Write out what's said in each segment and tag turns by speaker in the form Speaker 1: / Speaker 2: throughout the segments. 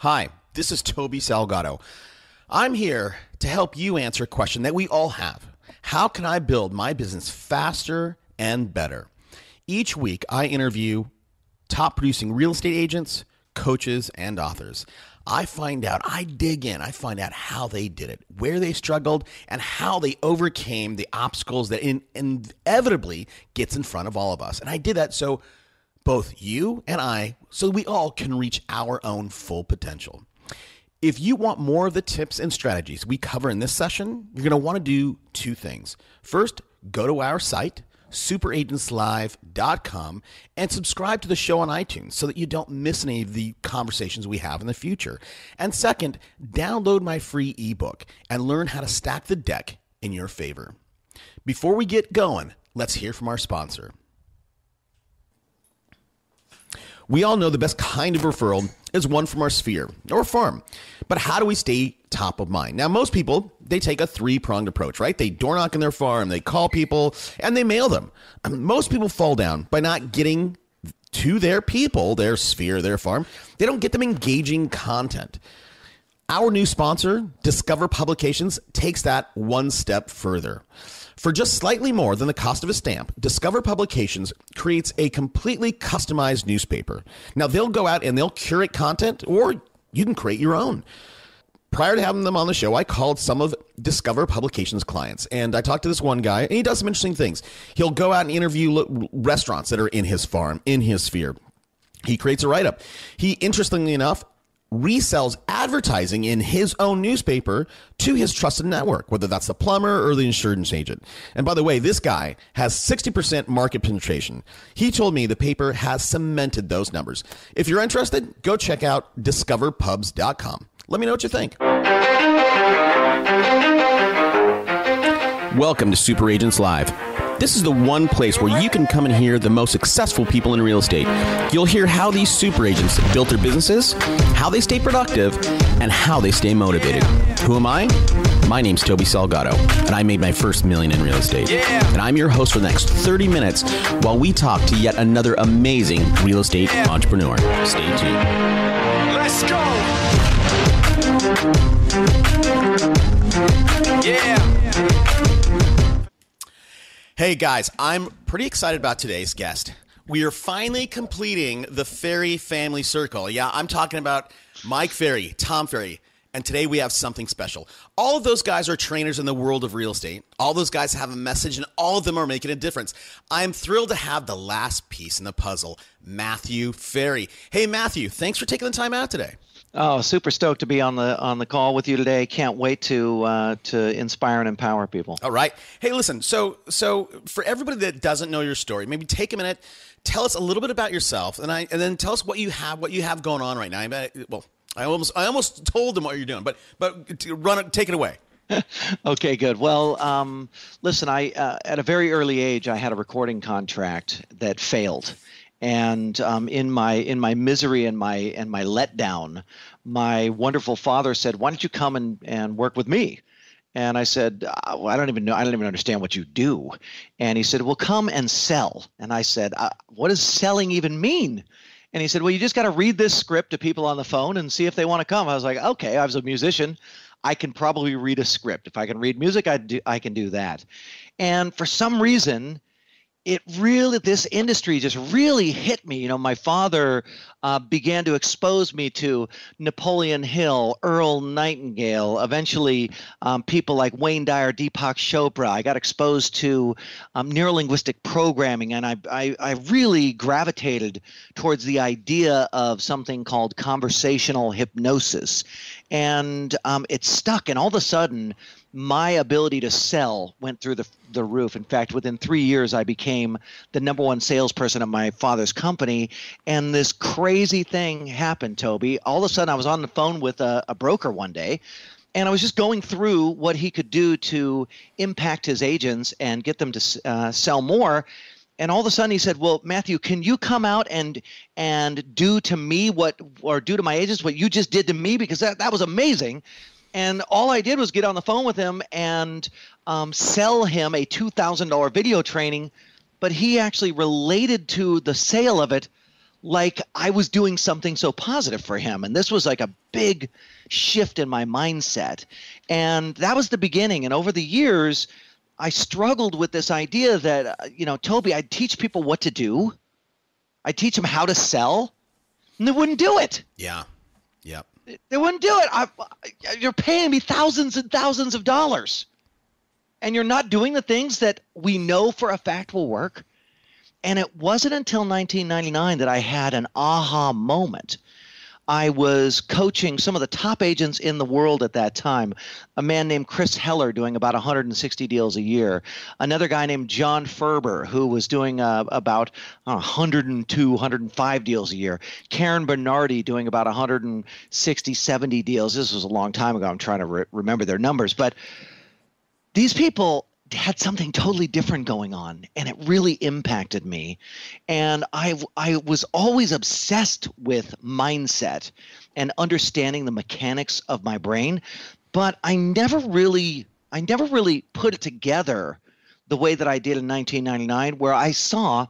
Speaker 1: Hi, this is Toby Salgado. I'm here to help you answer a question that we all have. How can I build my business faster and better? Each week, I interview top producing real estate agents, coaches, and authors. I dig in, I find out how they did it, where they struggled, and how they overcame the obstacles that inevitably gets in front of all of us. And I did that so both you and I, so we all can reach our own full potential. If you want more of the tips and strategies we cover in this session, you're going to want to do two things. First, go to our site, superagentslive.com, and subscribe to the show on iTunes so that you don't miss any of the conversations we have in the future. And second, download my free ebook and learn how to stack the deck in your favor. Before we get going, let's hear from our sponsor. We all know the best kind of referral is one from our sphere or firm. But how do we stay top of mind? Now, most people, they take a three-pronged approach, right? They door knock in their farm, they call people, and they mail them. Most people fall down by not getting to their people, their sphere, their farm. They don't get them engaging content. Our new sponsor, Discover Publications, takes that one step further. For just slightly more than the cost of a stamp, Discover Publications creates a completely customized newspaper. Now, they'll go out and they'll curate content, or you can create your own. Prior to having them on the show, I called some of Discover Publications clients, and I talked to this one guy, and he does some interesting things. He'll go out and interview restaurants that are in his farm, in his sphere. He creates a write-up. He, interestingly enough, resells advertising in his own newspaper to his trusted network, whether that's the plumber or the insurance agent. And by the way, this guy has 60% market penetration. He told me the paper has cemented those numbers. If you're interested, go check out discoverpubs.com. Let me know what you think. Welcome to Super Agents Live. This is the one place where you can come and hear the most successful people in real estate. You'll hear how these super agents built their businesses, how they stay productive, and how they stay motivated. Who am I? My name's Toby Salgado, and I made my first $1 million in real estate. Yeah. And I'm your host for the next 30 minutes while we talk to yet another amazing real estate entrepreneur. Stay tuned.
Speaker 2: Let's go! Yeah!
Speaker 1: Hey guys, I'm pretty excited about today's guest. We are finally completing the Ferry family circle. Yeah, I'm talking about Mike Ferry, Tom Ferry, and today we have something special. All of those guys are trainers in the world of real estate. All those guys have a message, and all of them are making a difference. I'm thrilled to have the last piece in the puzzle, Matthew Ferry. Hey Matthew, thanks for taking the time out today.
Speaker 3: Oh, super stoked to be on the call with you today. Can't wait to inspire and empower people.
Speaker 1: All right. Hey, listen. So for everybody that doesn't know your story, maybe take a minute, tell us a little bit about yourself, and then tell us what you have going on right now. I almost told them what you're doing, but take it away.
Speaker 3: Okay, good. Well, listen, I at a very early age, I had a recording contract that failed. And in my misery and my letdown, my wonderful father said, "Why don't you come and work with me?" And I said, well, I don't even understand what you do. And he said, "Well, come and sell." And I said, "What does selling even mean?" And he said, "Well, you just got to read this script to people on the phone and see if they want to come." I was like, "Okay, I was a musician. I can probably read a script. If I can read music, I can do that." And for some reason, this industry just really hit me. You know, my father began to expose me to Napoleon Hill, Earl Nightingale, eventually people like Wayne Dyer, Deepak Chopra. I got exposed to neurolinguistic programming, and I really gravitated towards the idea of something called conversational hypnosis. And it stuck, and all of a sudden, my ability to sell went through the roof. In fact, within 3 years, I became the number one salesperson at my father's company. And this crazy thing happened, Toby. All of a sudden, I was on the phone with a broker one day, and I was just going through what he could do to impact his agents and get them to sell more. And all of a sudden he said, "Well, Matthew, can you come out and do to me do to my agents what you just did to me? Because that was amazing." And all I did was get on the phone with him and sell him a $2,000 video training, but he actually related to the sale of it like I was doing something so positive for him. And this was like a big shift in my mindset. And that was the beginning. And over the years, I struggled with this idea that, Toby, I'd teach people what to do. I'd teach them how to sell, and they wouldn't do it.
Speaker 1: Yeah. Yep.
Speaker 3: They wouldn't do it. You're paying me thousands and thousands of dollars, and you're not doing the things that we know for a fact will work. And it wasn't until 1999 that I had an aha moment. I was coaching some of the top agents in the world at that time, a man named Chris Heller doing about 160 deals a year, another guy named John Ferber who was doing about 102, 105 deals a year, Karen Bernardi doing about 160, 70 deals. This was a long time ago. I'm trying to remember their numbers. But these people had something totally different going on, and it really impacted me. And I was always obsessed with mindset and understanding the mechanics of my brain, but I never really put it together the way that I did in 1999, where I saw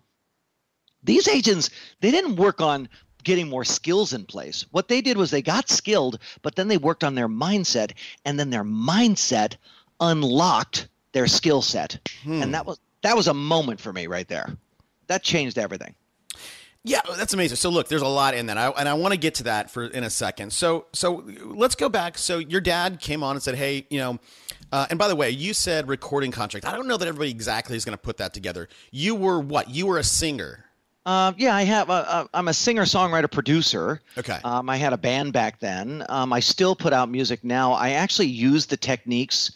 Speaker 3: these agents, they didn't work on getting more skills in place. What they did was they got skilled, but then they worked on their mindset, and then their mindset unlocked their skill set. And that was a moment for me right there. That changed everything.
Speaker 1: Yeah, that's amazing. So look, there's a lot in that, and I want to get to that in a second. So let's go back. So your dad came on and said, "Hey, and by the way, you said recording contract. I don't know that everybody exactly is going to put that together. You were what? You were a singer."
Speaker 3: Yeah, I have. I'm a singer, songwriter, producer.
Speaker 1: Okay.
Speaker 3: I had a band back then. I still put out music now. I actually use the techniques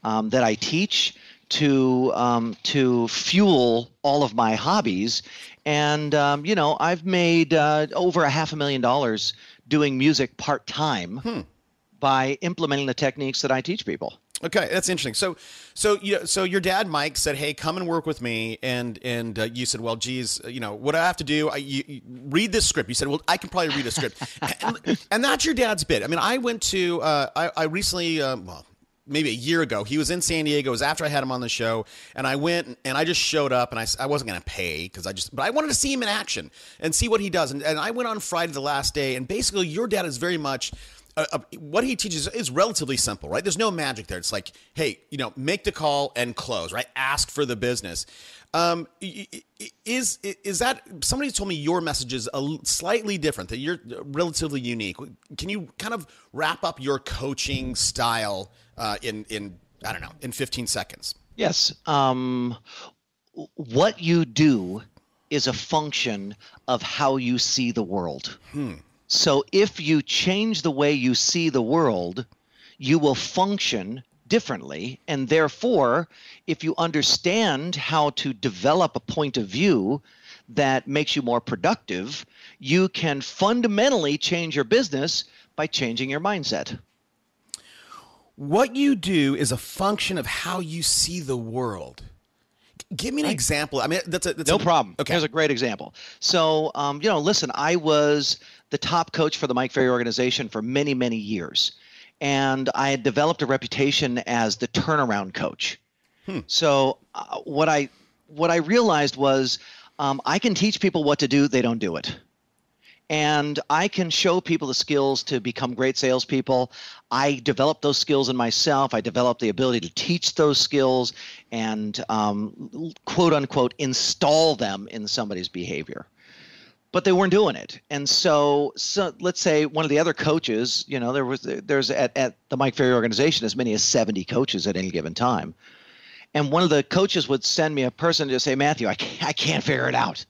Speaker 3: that I teach to fuel all of my hobbies. And, I've made over $500,000 doing music part-time by implementing the techniques that I teach people.
Speaker 1: Okay, that's interesting. So your dad, Mike, said, "Hey, come and work with me," and you said, "Well, geez, what do I have to do? You read this script." You said, "Well, I can probably read a script," and that's your dad's bit. I mean, I went to I recently, maybe a year ago, he was in San Diego. It was after I had him on the show, and I went and I just showed up, and I wasn't going to pay but I wanted to see him in action and see what he does. And I went on Friday, the last day, and basically your dad is very much. What he teaches is relatively simple, right? There's no magic there. It's like, hey, make the call and close, right? Ask for the business. Is that, somebody told me your message is slightly different, that you're relatively unique. Can you kind of wrap up your coaching style in I don't know, in 15 seconds?
Speaker 3: Yes. What you do is a function of how you see the world. So if you change the way you see the world, you will function differently. And therefore, if you understand how to develop a point of view that makes you more productive, you can fundamentally change your business by changing your mindset.
Speaker 1: What you do is a function of how you see the world. Give me an example. I mean, that's
Speaker 3: no problem.
Speaker 1: Okay.
Speaker 3: Here's a great example. So, listen, I was the top coach for the Mike Ferry organization for many, many years. And I had developed a reputation as the turnaround coach. So what I realized was I can teach people what to do. They don't do it. And I can show people the skills to become great salespeople. I developed those skills in myself. I developed the ability to teach those skills and quote unquote install them in somebody's behavior. But they weren't doing it. And so let's say one of the other coaches, there's at the Mike Ferry organization as many as 70 coaches at any given time. And one of the coaches would send me a person to say, "Matthew, I can't figure it out.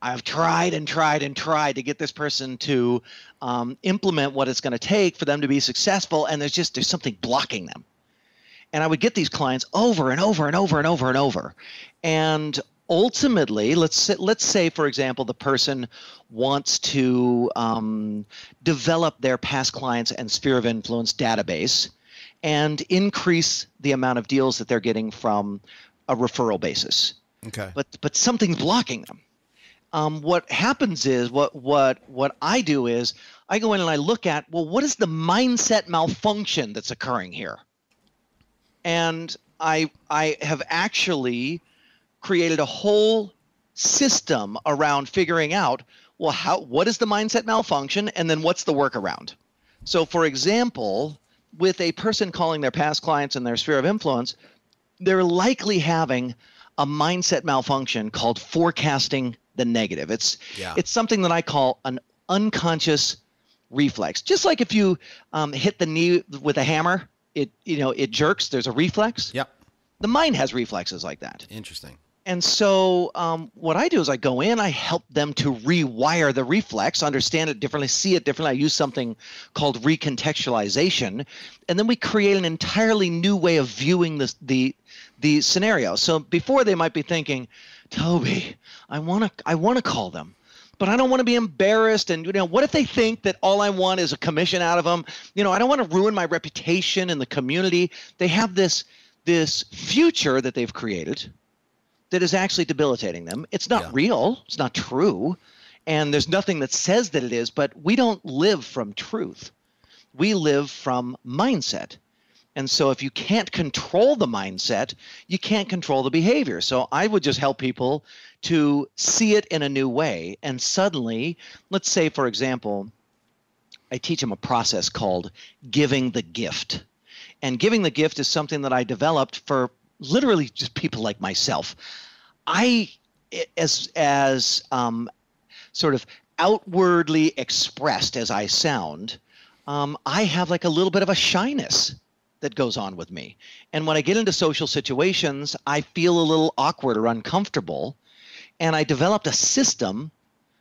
Speaker 3: I've tried and tried and tried to get this person to implement what it's going to take for them to be successful, and there's something blocking them." And I would get these clients over and over and over and over and over. And ultimately, let's say, for example, the person wants to develop their past clients and sphere of influence database and increase the amount of deals that they're getting from a referral basis.
Speaker 1: Okay.
Speaker 3: But something's blocking them. What happens is what I do is I go in and I look at, well, what is the mindset malfunction that's occurring here? And I have actually created a whole system around figuring out well, what is the mindset malfunction, and then what's the workaround? So, for example, with a person calling their past clients in their sphere of influence, they're likely having a mindset malfunction called forecasting the negative. It's something that I call an unconscious reflex. Just like if you hit the knee with a hammer, it jerks. There's a reflex.
Speaker 1: Yep.
Speaker 3: The mind has reflexes like that.
Speaker 1: Interesting.
Speaker 3: And so what I do is I go in, I help them to rewire the reflex, understand it differently, see it differently. I use something called recontextualization, and then we create an entirely new way of viewing the scenario. So before they might be thinking, Toby, I want to call them, but I don't want to be embarrassed. And what if they think that all I want is a commission out of them? I don't want to ruin my reputation in the community. They have this future that they've created that is actually debilitating them. It's not real. It's not true. And there's nothing that says that it is, but we don't live from truth. We live from mindset. And so if you can't control the mindset, you can't control the behavior. So I would just help people to see it in a new way. And suddenly, let's say, for example, I teach them a process called giving the gift. And giving the gift is something that I developed for literally just people like myself. As sort of outwardly expressed as I sound, I have like a little bit of a shyness that goes on with me. And when I get into social situations, I feel a little awkward or uncomfortable. And I developed a system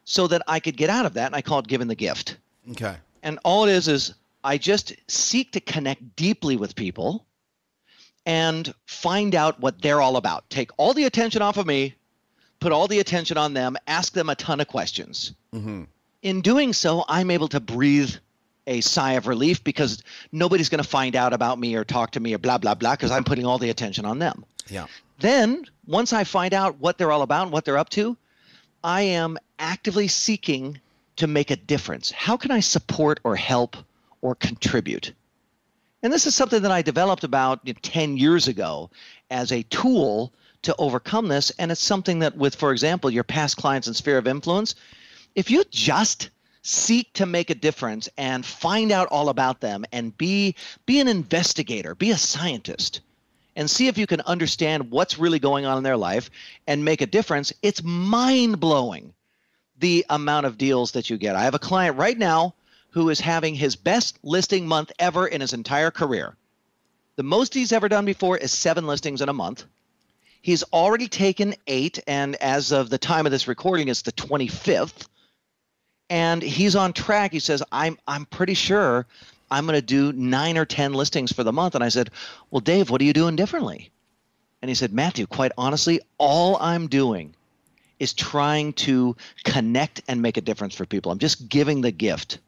Speaker 3: so that I could get out of that. And I call it giving the gift.
Speaker 1: Okay.
Speaker 3: And all it is I just seek to connect deeply with people and find out what they're all about. Take all the attention off of me, put all the attention on them, ask them a ton of questions. Mm-hmm. In doing so, I'm able to breathe a sigh of relief because nobody's going to find out about me or talk to me or blah, blah, blah, because I'm putting all the attention on them.
Speaker 1: Yeah.
Speaker 3: Then once I find out what they're all about and what they're up to, I am actively seeking to make a difference. How can I support or help or contribute? And this is something that I developed about 10 years ago as a tool to overcome this. And it's something that with, for example, your past clients and sphere of influence, if you just seek to make a difference and find out all about them and be an investigator, be a scientist, and see if you can understand what's really going on in their life and make a difference, it's mind-blowing the amount of deals that you get. I have a client right now who is having his best listing month ever in his entire career. The most he's ever done before is 7 listings in a month. He's already taken 8, and as of the time of this recording, it's the 25th. And he's on track. He says, I'm pretty sure I'm going to do 9 or 10 listings for the month. And I said, well, Dave, what are you doing differently? And he said, Matthew, quite honestly, all I'm doing is trying to connect and make a difference for people. I'm just giving the gift.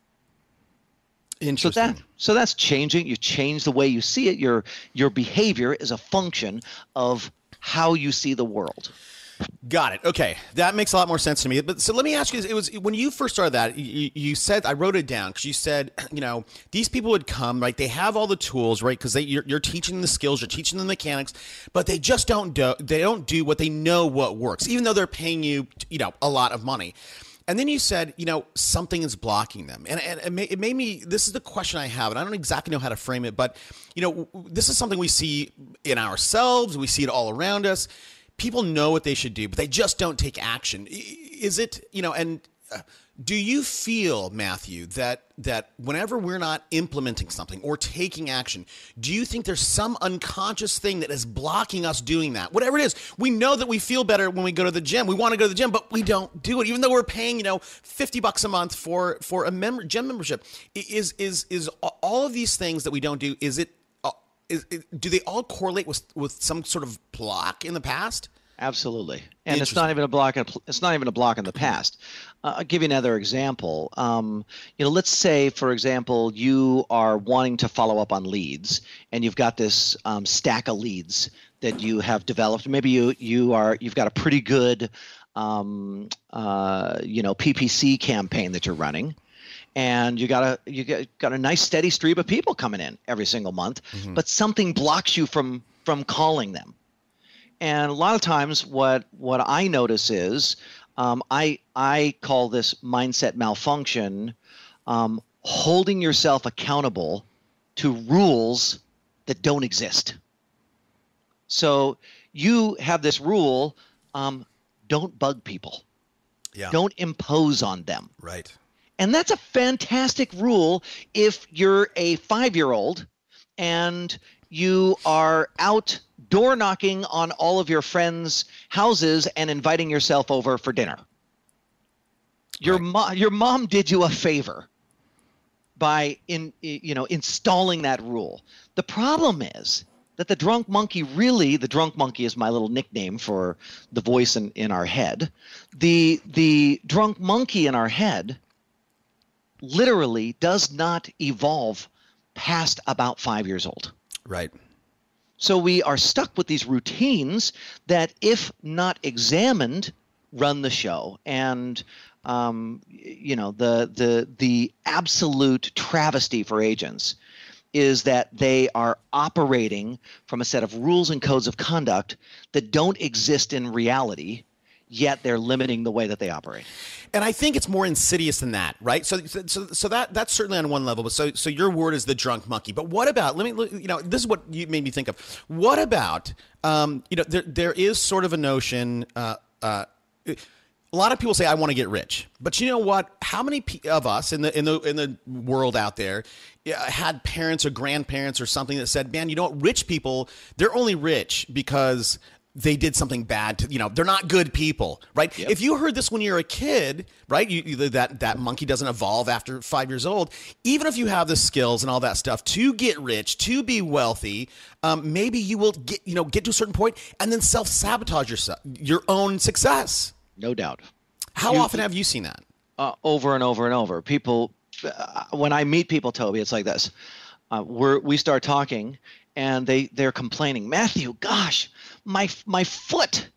Speaker 1: Interesting.
Speaker 3: So that's changing. You change the way you see it. Your behavior is a function of how you see the world.
Speaker 1: Got it. Okay. That makes a lot more sense to me. But so let me ask you, it was when you first started that, you said, I wrote it down because you said, these people would come, right? They have all the tools, right? Because you're teaching them the skills, you're teaching them the mechanics, but they just don't do what they know what works, even though they're paying you, a lot of money. And then you said, something is blocking them. And it made me, this is the question I have, and I don't exactly know how to frame it, but, this is something we see in ourselves. We see it all around us. People know what they should do, but they just don't take action. Is it, do you feel, Matthew, that whenever we're not implementing something or taking action, do you think there's some unconscious thing that is blocking us doing that? Whatever it is, we know that we feel better when we go to the gym. We want to go to the gym, but we don't do it, even though we're paying, $50 a month for a gym membership. Is all of these things that we don't do, do they all correlate with some sort of block in the past?
Speaker 3: Absolutely. And it's not even a block. It's not even a block in the past. I'll give you another example. Let's say, for example, you are wanting to follow up on leads, and you've got this stack of leads that you have developed. Maybe you've got a pretty good, PPC campaign that you're running. And you got a nice steady stream of people coming in every single month, but something blocks you from calling them. And a lot of times what I notice is I call this mindset malfunction holding yourself accountable to rules that don't exist. So you have this rule, don't bug people.
Speaker 1: Yeah.
Speaker 3: Don't impose on them.
Speaker 1: Right.
Speaker 3: And that's a fantastic rule if you're a 5-year-old and you are out door knocking on all of your friends' houses and inviting yourself over for dinner. Your mom did you a favor by installing that rule. The problem is that the drunk monkey is my little nickname for the voice in our head. The drunk monkey in our head literally does not evolve past about 5 years old.
Speaker 1: Right.
Speaker 3: So we are stuck with these routines that, if not examined, run the show. And the absolute travesty for agents is that they are operating from a set of rules and codes of conduct that don't exist in reality, yet they're limiting the way that they operate.
Speaker 1: And I think it's more insidious than that, right? So that's certainly on one level. But so your word is the drunk monkey. But what about? This is what you made me think of. What about? There is sort of a notion. A lot of people say, "I want to get rich," but you know what? How many of us in the world out there had parents or grandparents or something that said, "Man, you know what? Rich people, they're only rich because they did something bad they're not good people," right? Yep. If you heard this when you're a kid, right, that monkey doesn't evolve after 5 years old. Even if you have the skills and all that stuff to get rich, to be wealthy, maybe you will get to a certain point and then self-sabotage your own success.
Speaker 3: No doubt.
Speaker 1: How often have you seen that?
Speaker 3: Over and over and over. People, when I meet people, Toby, it's like this. We start talking, and they're complaining, "Matthew, gosh, my foot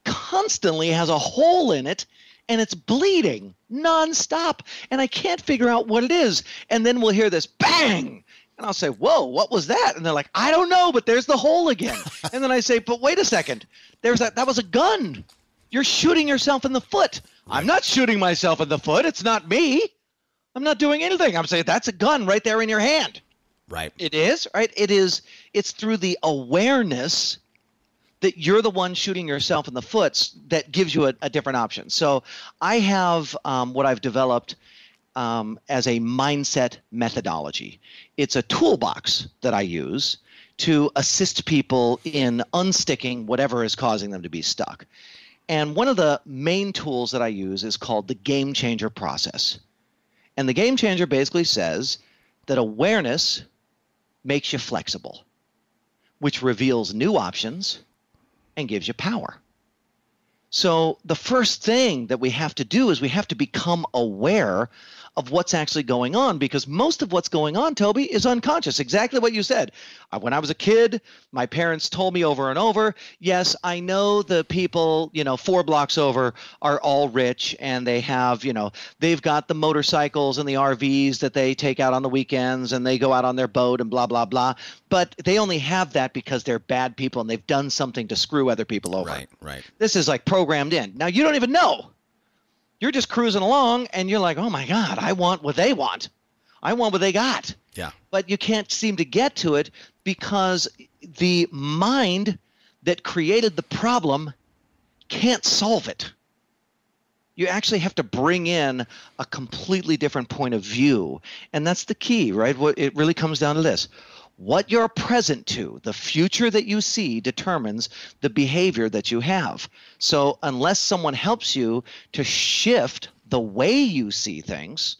Speaker 3: constantly has a hole in it, and it's bleeding nonstop, and I can't figure out what it is." And then we'll hear this bang, and I'll say, "Whoa, what was that?" And they're like, "I don't know, but there's the hole again." And then I say, "But wait a second, that was a gun. You're shooting yourself in the foot." Right. "I'm not shooting myself in the foot. It's not me. I'm not doing anything." I'm saying, "That's a gun right there in your hand."
Speaker 1: Right.
Speaker 3: It is, right? It is. It's through the awareness that you're the one shooting yourself in the foot that gives you a different option. So I have what I've developed as a mindset methodology. It's a toolbox that I use to assist people in unsticking whatever is causing them to be stuck. And one of the main tools that I use is called the game changer process. And the game changer basically says that awareness makes you flexible, which reveals new options and gives you power. So the first thing that we have to do is we have to become aware of what's actually going on, because most of what's going on, Toby, is unconscious. Exactly what you said. When I was a kid, my parents told me over and over, yes, I know the people, 4 blocks over are all rich, and they have, they've got the motorcycles and the RVs that they take out on the weekends, and they go out on their boat and blah, blah, blah. But they only have that because they're bad people and they've done something to screw other people over.
Speaker 1: Right.
Speaker 3: This is like programmed in. Now, you don't even know. You're just cruising along, and you're like, "Oh, my God, I want what they want. I want what they got."
Speaker 1: Yeah.
Speaker 3: But you can't seem to get to it because the mind that created the problem can't solve it. You actually have to bring in a completely different point of view. And that's the key, right? It really comes down to this. What you're present to, the future that you see, determines the behavior that you have. So unless someone helps you to shift the way you see things,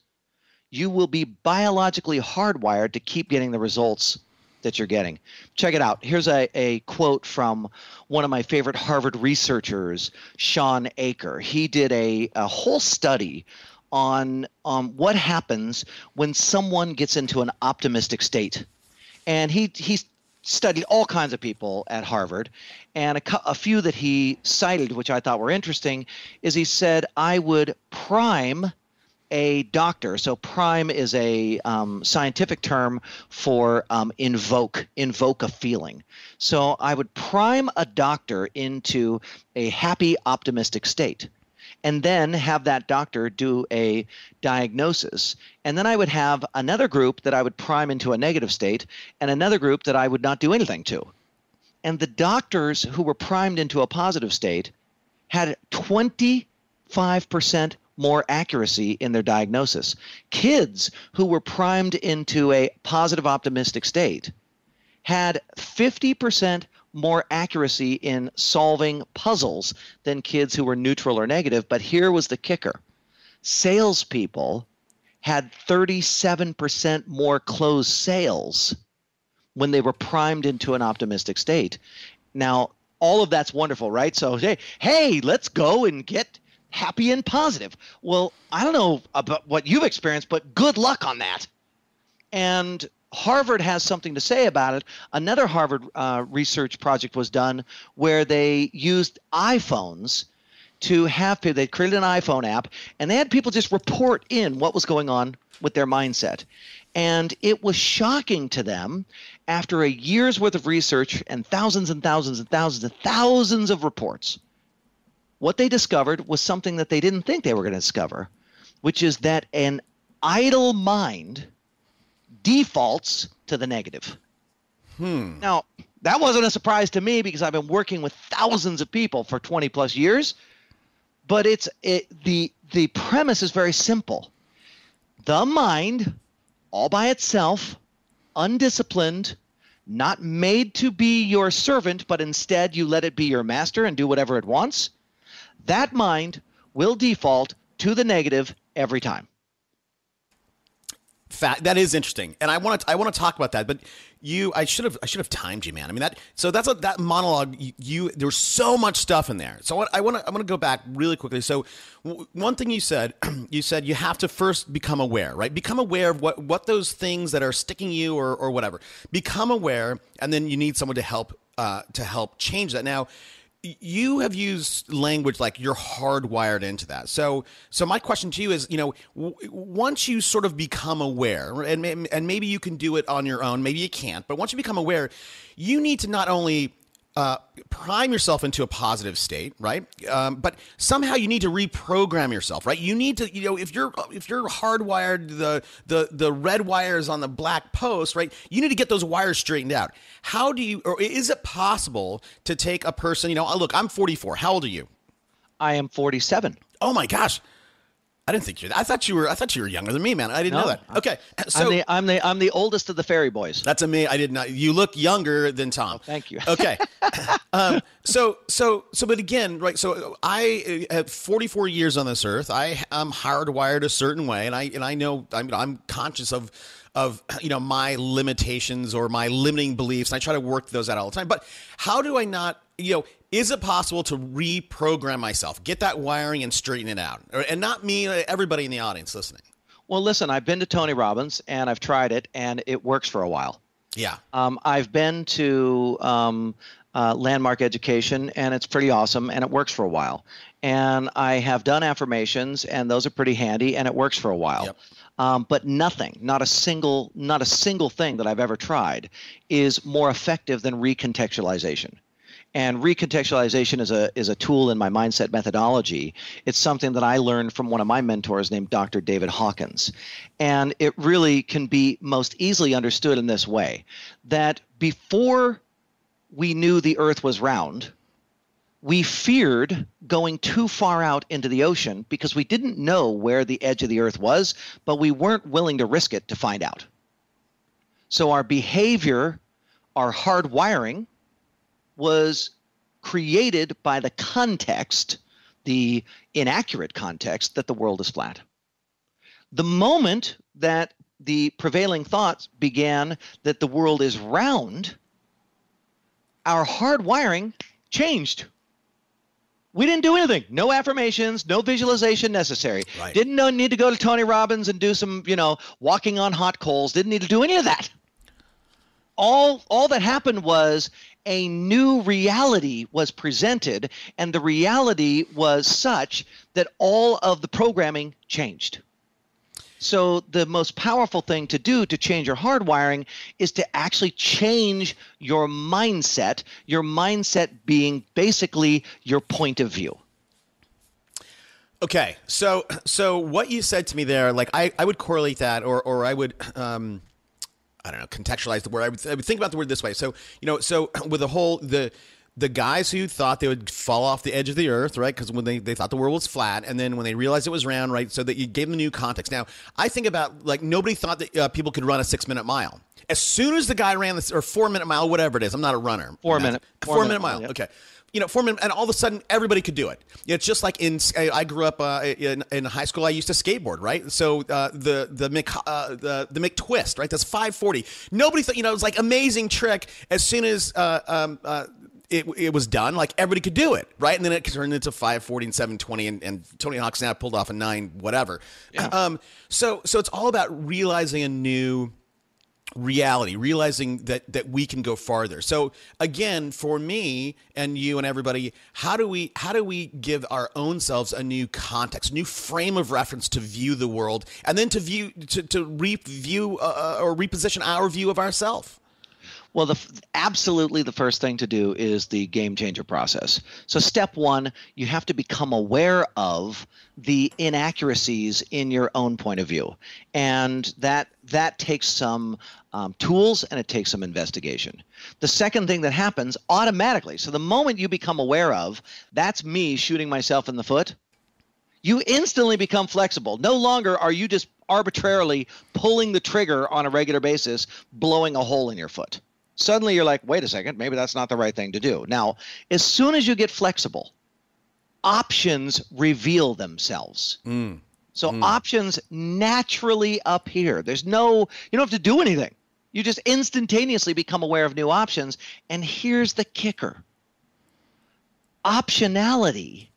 Speaker 3: you will be biologically hardwired to keep getting the results that you're getting. Check it out. Here's a quote from one of my favorite Harvard researchers, Sean Aker. He did a whole study on what happens when someone gets into an optimistic state. And he studied all kinds of people at Harvard, and a few that he cited, which I thought were interesting, is he said, I would prime a doctor. So prime is a scientific term for invoke a feeling. So I would prime a doctor into a happy, optimistic state. and then have that doctor do a diagnosis. And then I would have another group that I would prime into a negative state and another group that I would not do anything to. And the doctors who were primed into a positive state had 25% more accuracy in their diagnosis. Kids who were primed into a positive optimistic state had 50% more accuracy in solving puzzles than kids who were neutral or negative. But here was the kicker. Salespeople had 37% more closed sales when they were primed into an optimistic state. Now, all of that's wonderful, right? So, hey, let's go and get happy and positive. Well, I don't know about what you've experienced, but good luck on that. And Harvard has something to say about it. Another Harvard research project was done where they used iPhones to have people. They created an iPhone app, and they had people just report in what was going on with their mindset. And it was shocking to them after a year's worth of research and thousands and thousands and thousands and thousands of reports. What they discovered was something that they didn't think they were going to discover, which is that an idle mind defaults to the negative. Now, that wasn't a surprise to me because I've been working with thousands of people for 20 plus years, but the premise is very simple. The mind, all by itself, undisciplined, not made to be your servant, but instead you let it be your master and do whatever it wants, that mind will default to the negative every time.
Speaker 1: That is interesting, and I want to talk about that. But I should have timed you, man. I mean that monologue. There's so much stuff in there. So I want to go back really quickly. So one thing you said you have to first become aware, right? Become aware of what those things that are sticking you or whatever. Become aware, and then you need someone to help change that. Now, you have used language like you're hardwired into that. So my question to you is, once you sort of become aware, and maybe you can do it on your own, maybe you can't, but once you become aware, you need to not only prime yourself into a positive state, right? But somehow you need to reprogram yourself, right? You need to, if you're hardwired, the red wires on the black post, right? You need to get those wires straightened out. How do you, or is it possible to take a person, look, I'm 44. How old are you?
Speaker 3: I am 47.
Speaker 1: Oh my gosh. I didn't think I thought you were younger than me, man. I didn't know that. Okay. So
Speaker 3: I'm the oldest of the Ferry boys.
Speaker 1: That's amazing. I did not. You look younger than Tom.
Speaker 3: Oh, thank you.
Speaker 1: Okay. But again, right. So I have 44 years on this earth. I am hardwired a certain way, and I know I'm conscious of my limitations or my limiting beliefs, and I try to work those out all the time. But how do I not, is it possible to reprogram myself, get that wiring and straighten it out? And not me, everybody in the audience listening.
Speaker 3: Well, listen, I've been to Tony Robbins and I've tried it and it works for a while.
Speaker 1: Yeah.
Speaker 3: I've been to Landmark Education and it's pretty awesome and it works for a while. And I have done affirmations and those are pretty handy and it works for a while. Yep. But not a single thing that I've ever tried is more effective than recontextualization. And recontextualization is a tool in my mindset methodology. It's something that I learned from one of my mentors named Dr. David Hawkins. And it really can be most easily understood in this way, that before we knew the earth was round, we feared going too far out into the ocean because we didn't know where the edge of the earth was, but we weren't willing to risk it to find out. So our behavior, our hardwiring, was created by the context, the inaccurate context that the world is flat. The moment that the prevailing thoughts began that the world is round, our hardwiring changed. We didn't do anything. No affirmations, no visualization necessary.
Speaker 1: Right.
Speaker 3: Didn't need to go to Tony Robbins and do some, walking on hot coals. Didn't need to do any of that. All that happened was a new reality was presented, and the reality was such that all of the programming changed. So the most powerful thing to do to change your hardwiring is to actually change your mindset being basically your point of view.
Speaker 1: Okay, so what you said to me there, like I would correlate that, or I would I don't know, contextualize the word. I would think about the word this way. So so with the guys who thought they would fall off the edge of the earth, right? Because when they thought the world was flat, and then when they realized it was round, right? So that you gave them new context. Now I think about, like, nobody thought that people could run a 6-minute mile. As soon as the guy ran this, or 4-minute mile, whatever it is, I'm not a runner.
Speaker 3: 4-minute
Speaker 1: mile.
Speaker 3: Yep.
Speaker 1: Okay. 4 minutes, and all of a sudden, everybody could do it. It's just like I grew up in high school. I used to skateboard, right? So the McTwist, right? That's 540. Nobody thought, it was like amazing trick. As soon as it was done, like, everybody could do it, right? And then it turned into 540 and 720, and Tony Hawk's now pulled off a 9 whatever. Yeah. So it's all about realizing a new reality, realizing that we can go farther. So again, for me and you and everybody, how do we give our own selves a new context, new frame of reference to view the world, and then to review or reposition our view of ourselves?
Speaker 3: Well, absolutely the first thing to do is the game changer process. So step one, you have to become aware of the inaccuracies in your own point of view. And that takes some tools, and it takes some investigation. The second thing that happens automatically, so the moment you become aware of, that's me shooting myself in the foot, you instantly become flexible. No longer are you just arbitrarily pulling the trigger on a regular basis, blowing a hole in your foot. Suddenly you're like, wait a second, maybe that's not the right thing to do. Now, as soon as you get flexible, options reveal themselves. So options naturally appear. You don't have to do anything. You just instantaneously become aware of new options. And here's the kicker. Optionality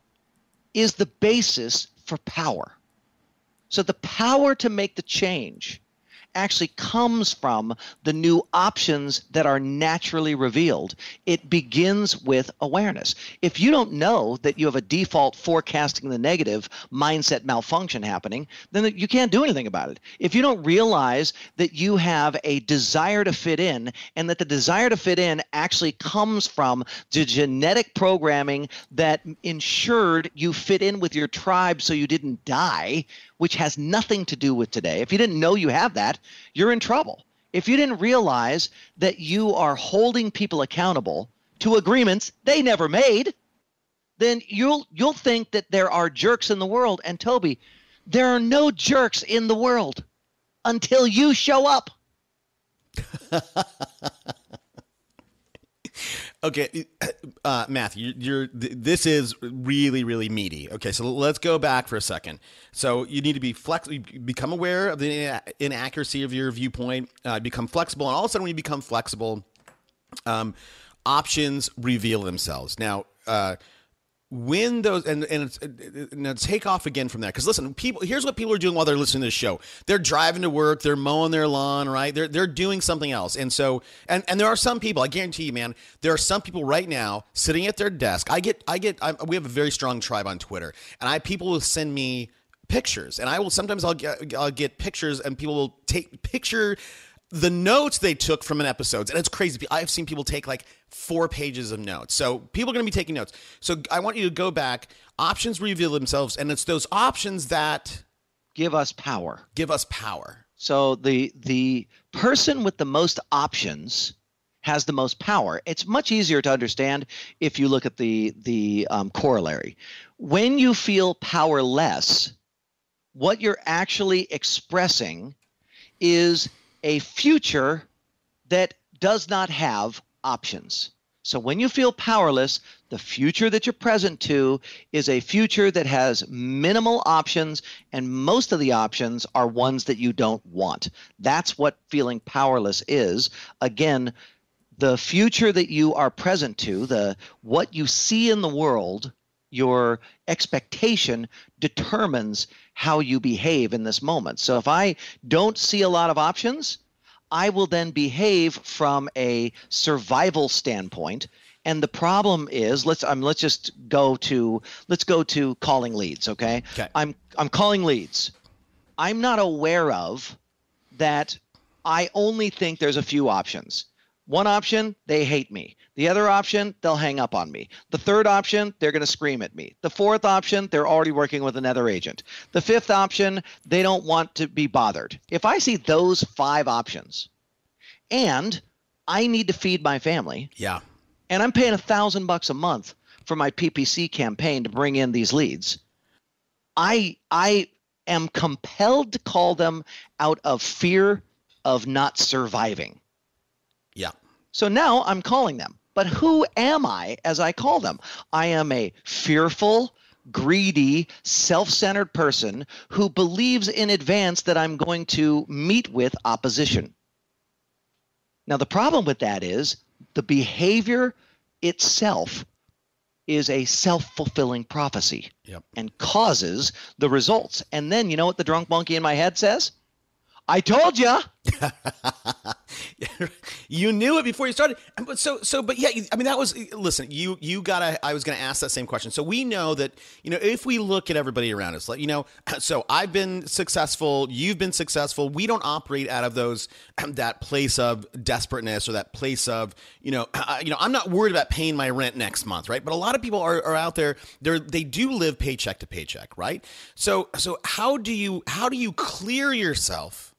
Speaker 3: is the basis for power. So the power to make the change actually comes from the new options that are naturally revealed. It begins with awareness. If you don't know that you have a default forecasting the negative mindset malfunction happening, then you can't do anything about it. If you don't realize that you have a desire to fit in, and that the desire to fit in actually comes from the genetic programming that ensured you fit in with your tribe so you didn't die, which has nothing to do with today. If you didn't know you have that, you're in trouble. If you didn't realize that you are holding people accountable to agreements they never made, then you'll think that there are jerks in the world. And Toby, there are no jerks in the world until you show up.
Speaker 1: Okay, Matthew, this is really, really meaty. Okay, so let's go back for a second. So you need to be become aware of the inaccuracy of your viewpoint, become flexible, and all of a sudden when you become flexible, options reveal themselves. Now, when those and take off again from there, because listen, here's what people are doing while they're listening to this show. They're driving to work, they're mowing their lawn, right? They're doing something else. And so and there are some people, I guarantee you, man, there are some people right now sitting at their desk. We have a very strong tribe on Twitter, and people will send me pictures, and I'll get pictures, and people will picture the notes they took from an episode. And it's crazy. I've seen people take like 4 pages of notes. So people are going to be taking notes. So I want you to go back. Options reveal themselves, and it's those options that
Speaker 3: give us power.
Speaker 1: So
Speaker 3: the person with the most options has the most power. It's much easier to understand if you look at the corollary. When you feel powerless, what you're actually expressing is a future that does not have options. So when you feel powerless, the future that you're present to is a future that has minimal options, and most of the options are ones that you don't want. That's what feeling powerless is. Again, the future that you are present to, what you see in the world, your expectation determines how you behave in this moment. So if I don't see a lot of options, I will then behave from a survival standpoint. And the problem is, let's go to calling leads, okay? I'm calling leads. I'm not aware of that I only think there's a few options. One option, they hate me. The other option, they'll hang up on me. The third option, they're going to scream at me. The fourth option, they're already working with another agent. The fifth option, they don't want to be bothered. If I see those 5 options and I need to feed my family,
Speaker 1: Yeah.
Speaker 3: and I'm paying $1,000 a month for my PPC campaign to bring in these leads, I am compelled to call them out of fear of not surviving.
Speaker 1: Yeah.
Speaker 3: So now I'm calling them. But who am I as I call them? I am a fearful, greedy, self-centered person who believes in advance that I'm going to meet with opposition. Now, the problem with that is the behavior itself is a self-fulfilling prophecy.
Speaker 1: Yep.
Speaker 3: And causes the results. And then you know what the drunk monkey in my head says? I told you.
Speaker 1: You knew it before you started. But yeah, I mean, that was, listen, I was going to ask that same question. So we know that, if we look at everybody around us, like, so I've been successful, you've been successful. We don't operate out of that place of desperateness or that place of, I'm not worried about paying my rent next month. Right. But a lot of people are out there, they do live paycheck to paycheck. Right. So how do you clear yourself?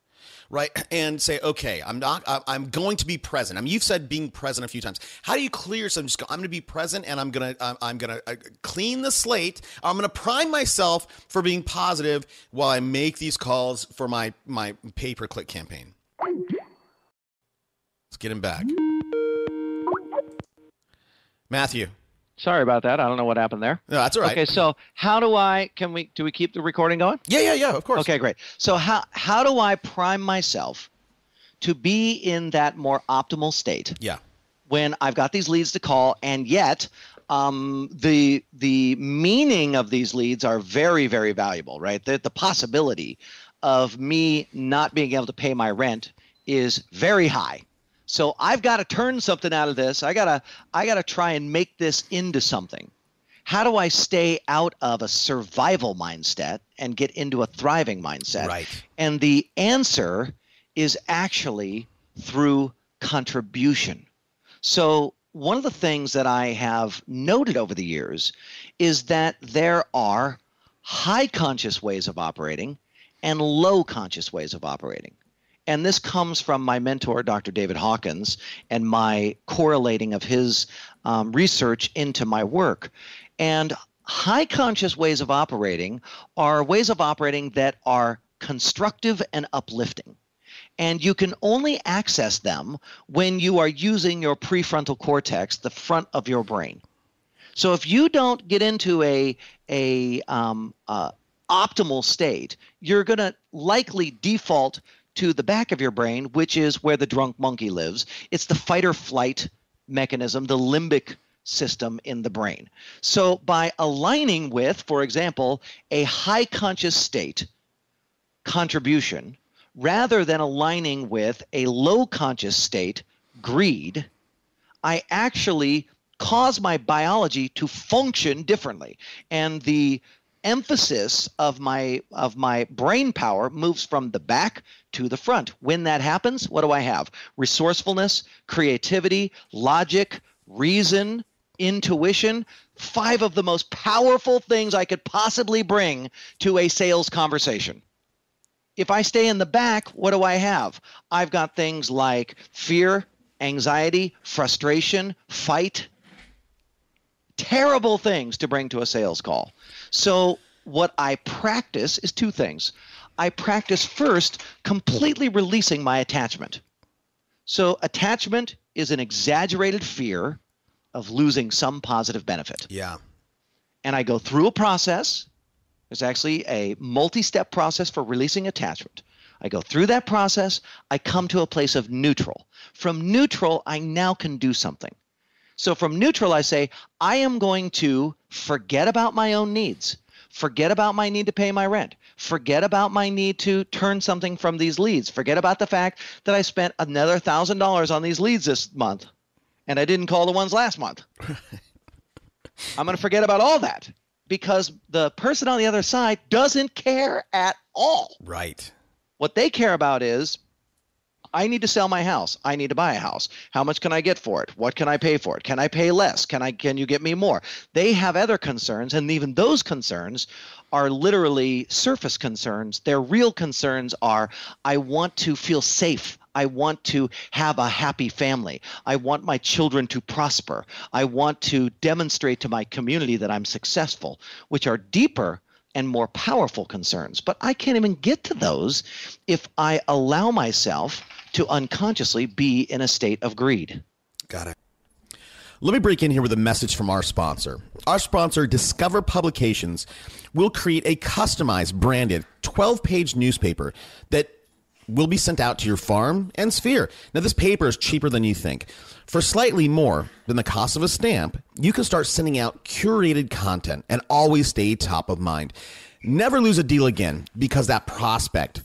Speaker 1: Right. And say, okay, I'm going to be present. I mean, you've said being present a few times. How do you clear yourself? Just go, I'm going to be present and I'm going to clean the slate. I'm going to prime myself for being positive while I make these calls for my pay-per-click campaign. Let's get him back. Matthew.
Speaker 3: Sorry about that. I don't know what happened there.
Speaker 1: No, that's all right.
Speaker 3: Okay, so how do do we keep the recording going?
Speaker 1: Yeah, of course.
Speaker 3: Okay, great. So how do I prime myself to be in that more optimal state?
Speaker 1: Yeah.
Speaker 3: When I've got these leads to call, and yet the meaning of these leads are very, very valuable, right? The possibility of me not being able to pay my rent is very high. So I've got to turn something out of this. I gotta try and make this into something. How do I stay out of a survival mindset and get into a thriving mindset?
Speaker 1: Right.
Speaker 3: And the answer is actually through contribution. So one of the things that I have noted over the years is that there are high conscious ways of operating and low conscious ways of operating. And this comes from my mentor, Dr. David Hawkins, and my correlating of his research into my work. And high conscious ways of operating are ways of operating that are constructive and uplifting. And you can only access them when you are using your prefrontal cortex, the front of your brain. So if you don't get into a optimal state, you're going to likely default to the back of your brain, which is where the drunk monkey lives. It's the fight or flight mechanism, the limbic system in the brain. So by aligning with, for example, a high conscious state contribution, rather than aligning with a low conscious state greed, I actually cause my biology to function differently. And the emphasis of my brain power moves from the back to the front. When that happens, what do I have? Resourcefulness, creativity, logic, reason, intuition, 5 of the most powerful things I could possibly bring to a sales conversation. If I stay in the back, what do I have? I've got things like fear, anxiety, frustration, fight. Terrible things to bring to a sales call. So what I practice is 2 things. I practice first completely releasing my attachment. So attachment is an exaggerated fear of losing some positive benefit.
Speaker 1: Yeah.
Speaker 3: And I go through a process. There's actually a multi-step process for releasing attachment. I go through that process. I come to a place of neutral. From neutral, I now can do something. So from neutral, I say, I am going to forget about my own needs. Forget about my need to pay my rent. Forget about my need to turn something from these leads. Forget about the fact that I spent another $1,000 on these leads this month and I didn't call the ones last month. I'm going to forget about all that because the person on the other side doesn't care at all.
Speaker 1: Right.
Speaker 3: What they care about is, I need to sell my house. I need to buy a house. How much can I get for it? What can I pay for it? Can I pay less? Can you get me more? They have other concerns, and even those concerns are literally surface concerns. Their real concerns are, I want to feel safe. I want to have a happy family. I want my children to prosper. I want to demonstrate to my community that I'm successful, which are deeper and more powerful concerns. But I can't even get to those if I allow myself to unconsciously be in a state of greed.
Speaker 1: Got it. Let me break in here with a message from our sponsor. Our sponsor, Discover Publications, will create a customized, branded, 12-page newspaper that will be sent out to your farm and sphere. Now, this paper is cheaper than you think. For slightly more than the cost of a stamp, you can start sending out curated content and always stay top of mind. Never lose a deal again because that prospect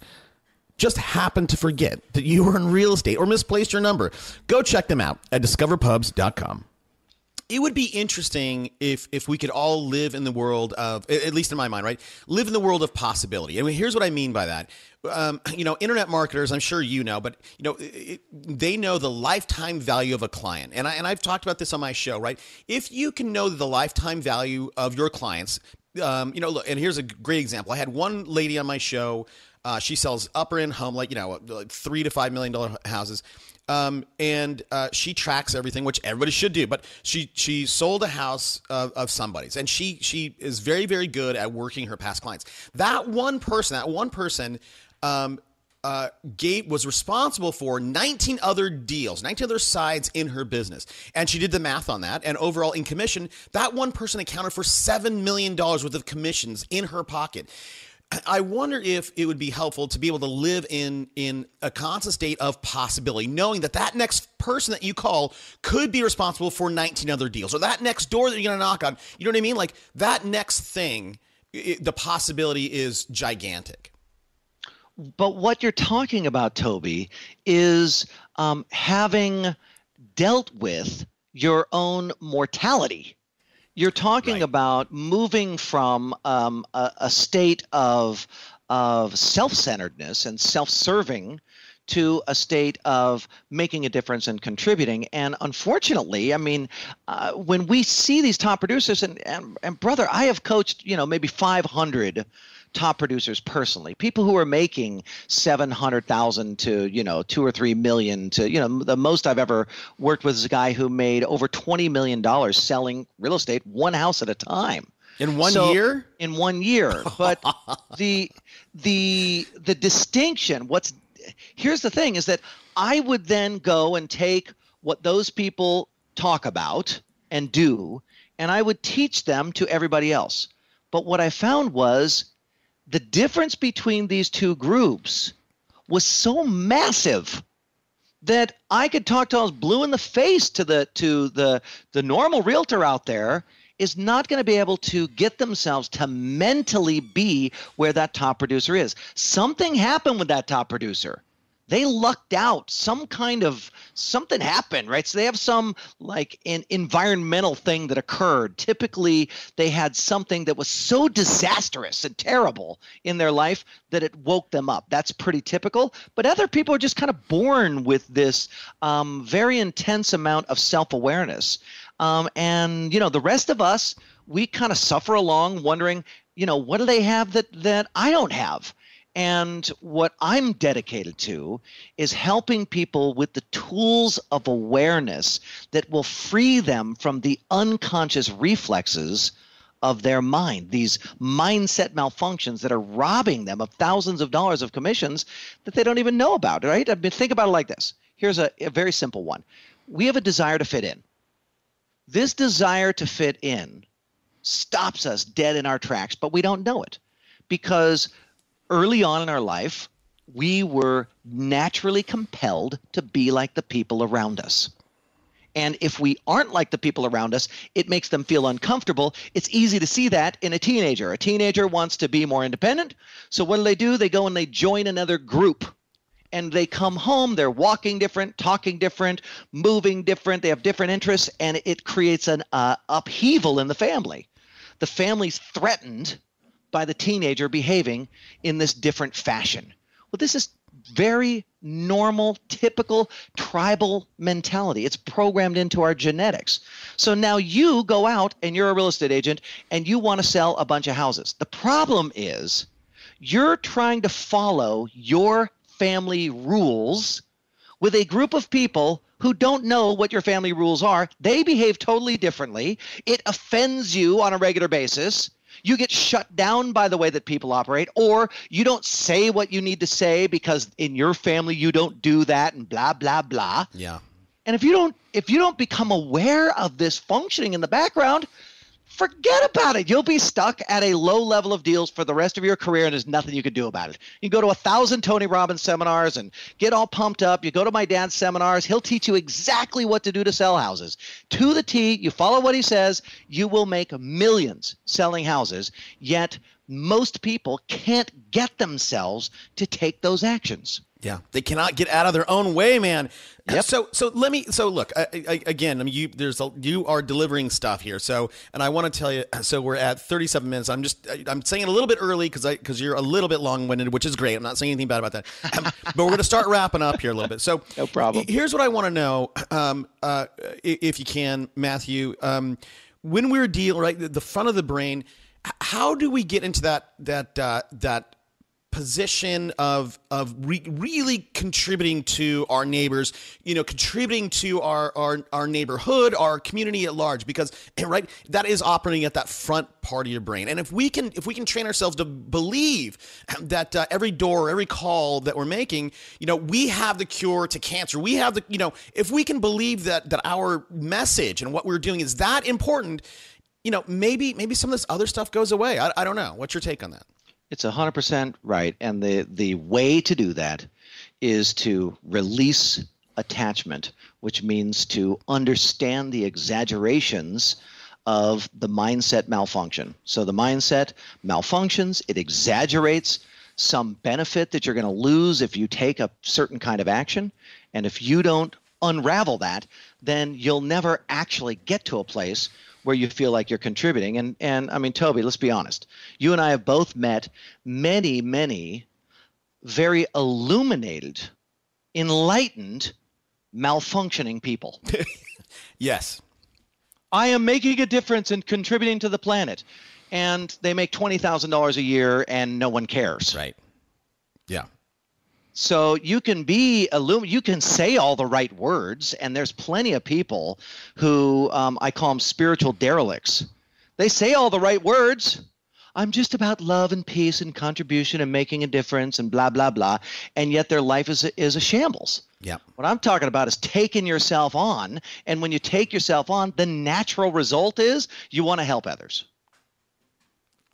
Speaker 1: just happened to forget that you were in real estate or misplaced your number. Go check them out at discoverpubs.com. It would be interesting if we could all live in the world of, at least in my mind, right? Live in the world of possibility. I mean, here's what I mean by that. Internet marketers, I'm sure you know, but they know the lifetime value of a client. And I've talked about this on my show, right? If you can know the lifetime value of your clients, look, and here's a great example. I had one lady on my show. She sells upper end home, like $3 to $5 million houses. And she tracks everything, which everybody should do. But she sold a house of somebody's, and she is very, very good at working her past clients. That one person was responsible for 19 other deals, 19 other sides in her business. And she did the math on that. And overall in commission, that one person accounted for $7 million worth of commissions in her pocket. I wonder if it would be helpful to be able to live in a constant state of possibility, knowing that next person that you call could be responsible for 19 other deals, or that next door that you're going to knock on. You know what I mean? Like that next thing, the possibility is gigantic.
Speaker 3: But what you're talking about, Toby, is having dealt with your own mortality. You're talking about moving from a state of self-centeredness and self-serving to a state of making a difference and contributing. And unfortunately, I mean, when we see these top producers, and brother, I have coached, maybe 500 top producers personally, people who are making 700,000 to 2 or 3 million to the most I've ever worked with is a guy who made over $20 million selling real estate one house at a time.
Speaker 1: In one year?
Speaker 3: In 1 year. But the distinction, here's the thing, is that I would then go and take what those people talk about and do, and I would teach them to everybody else. But what I found was the difference between these two groups was so massive that I could talk till I was blue in the face to the normal realtor out there is not going to be able to get themselves to mentally be where that top producer is. Something happened with that top producer. They lucked out. Something happened, right? So they have some an environmental thing that occurred. Typically, they had something that was so disastrous and terrible in their life that it woke them up. That's pretty typical. But other people are just kind of born with this very intense amount of self-awareness. And the rest of us, we kind of suffer along wondering, what do they have that I don't have? And what I'm dedicated to is helping people with the tools of awareness that will free them from the unconscious reflexes of their mind, these mindset malfunctions that are robbing them of thousands of dollars of commissions that they don't even know about, right? I mean, think about it like this. Here's a very simple one. We have a desire to fit in. This desire to fit in stops us dead in our tracks, but we don't know it because early on in our life, we were naturally compelled to be like the people around us. And if we aren't like the people around us, it makes them feel uncomfortable. It's easy to see that in a teenager. A teenager wants to be more independent. So what do? They go and they join another group. And they come home, they're walking different, talking different, moving different, they have different interests, and it creates an upheaval in the family. The family's threatened by the teenager behaving in this different fashion. Well, this is very normal, typical tribal mentality. It's programmed into our genetics. So now you go out and you're a real estate agent and you want to sell a bunch of houses. The problem is you're trying to follow your family rules with a group of people who don't know what your family rules are. They behave totally differently. It offends you on a regular basis. You get shut down by the way that people operate, or you don't say what you need to say because in your family you don't do that, and blah, blah, blah.
Speaker 1: Yeah.
Speaker 3: And if you don't become aware of this functioning in the background, forget about it. You'll be stuck at a low level of deals for the rest of your career, and there's nothing you can do about it. You go to 1,000 Tony Robbins seminars and get all pumped up. You go to my dad's seminars. He'll teach you exactly what to do to sell houses. To the T, you follow what he says, you will make millions selling houses, yet most people can't get themselves to take those actions.
Speaker 1: Yeah, they cannot get out of their own way, man.
Speaker 3: Yep.
Speaker 1: So look, again, I mean, you are delivering stuff here. So, and I want to tell you, so we're at 37 minutes. I'm saying it a little bit early because you're a little bit long-winded, which is great. I'm not saying anything bad about that. But we're going to start wrapping up here a little bit. So,
Speaker 3: no problem.
Speaker 1: Here's what I want to know, if you can, Matthew. When we're dealing, right, the front of the brain, how do we get into that position of really contributing to our neighbors, contributing to our neighborhood, our community at large, because right, that is operating at that front part of your brain. And if we can train ourselves to believe that every door, every call that we're making, we have the cure to cancer. We have if we can believe that our message and what we're doing is that important, maybe some of this other stuff goes away. I don't know. What's your take on that?
Speaker 3: It's 100% right. And the way to do that is to release attachment, which means to understand the exaggerations of the mindset malfunction. So the mindset malfunctions, it exaggerates some benefit that you're going to lose if you take a certain kind of action. And if you don't unravel that, then you'll never actually get to a place where you feel like you're contributing. And I mean, Toby, let's be honest. You and I have both met many, many very illuminated, enlightened, malfunctioning people.
Speaker 1: Yes.
Speaker 3: I am making a difference and contributing to the planet. And they make $20,000 a year and no one cares.
Speaker 1: Right. Yeah.
Speaker 3: So you can you can say all the right words, and there's plenty of people who I call them spiritual derelicts. They say all the right words. I'm just about love and peace and contribution and making a difference and blah, blah, blah. And yet their life is a shambles.
Speaker 1: Yeah.
Speaker 3: What I'm talking about is taking yourself on. And when you take yourself on, the natural result is you want to help others.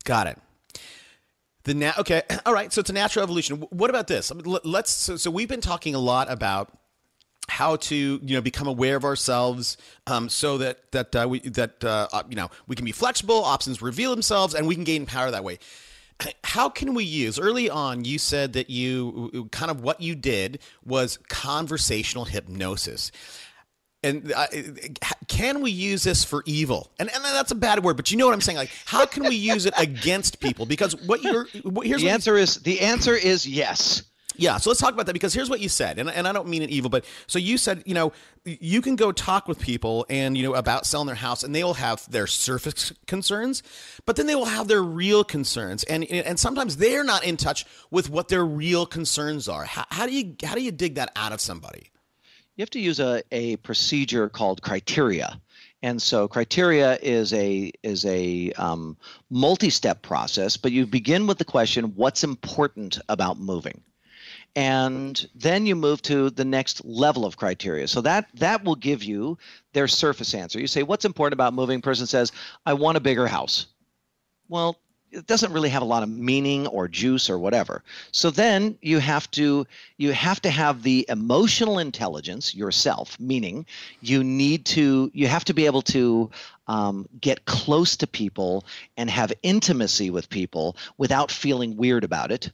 Speaker 1: Got it. Okay. All right. So it's a natural evolution. What about this? So we've been talking a lot about how to, become aware of ourselves, so that we can be flexible, options reveal themselves, and we can gain power that way. How can we use, early on, you said that what you did was conversational hypnosis. And can we use this for evil? And that's a bad word, but you know what I'm saying? Like, how can we use it against people? Because the
Speaker 3: answer is yes.
Speaker 1: Yeah, so let's talk about that, because here's what you said, and I don't mean it evil, but so you said, you can go talk with people and, about selling their house, and they will have their surface concerns, but then they will have their real concerns, and sometimes they're not in touch with what their real concerns are. How do you dig that out of somebody?
Speaker 3: You have to use a procedure called criteria. And so criteria is a multi-step process, but you begin with the question, what's important about moving? And then you move to the next level of criteria. So that will give you their surface answer. You say, what's important about moving? Person says, I want a bigger house. Well, it doesn't really have a lot of meaning or juice or whatever. So then you have to have the emotional intelligence yourself, meaning you have to be able to get close to people and have intimacy with people without feeling weird about it,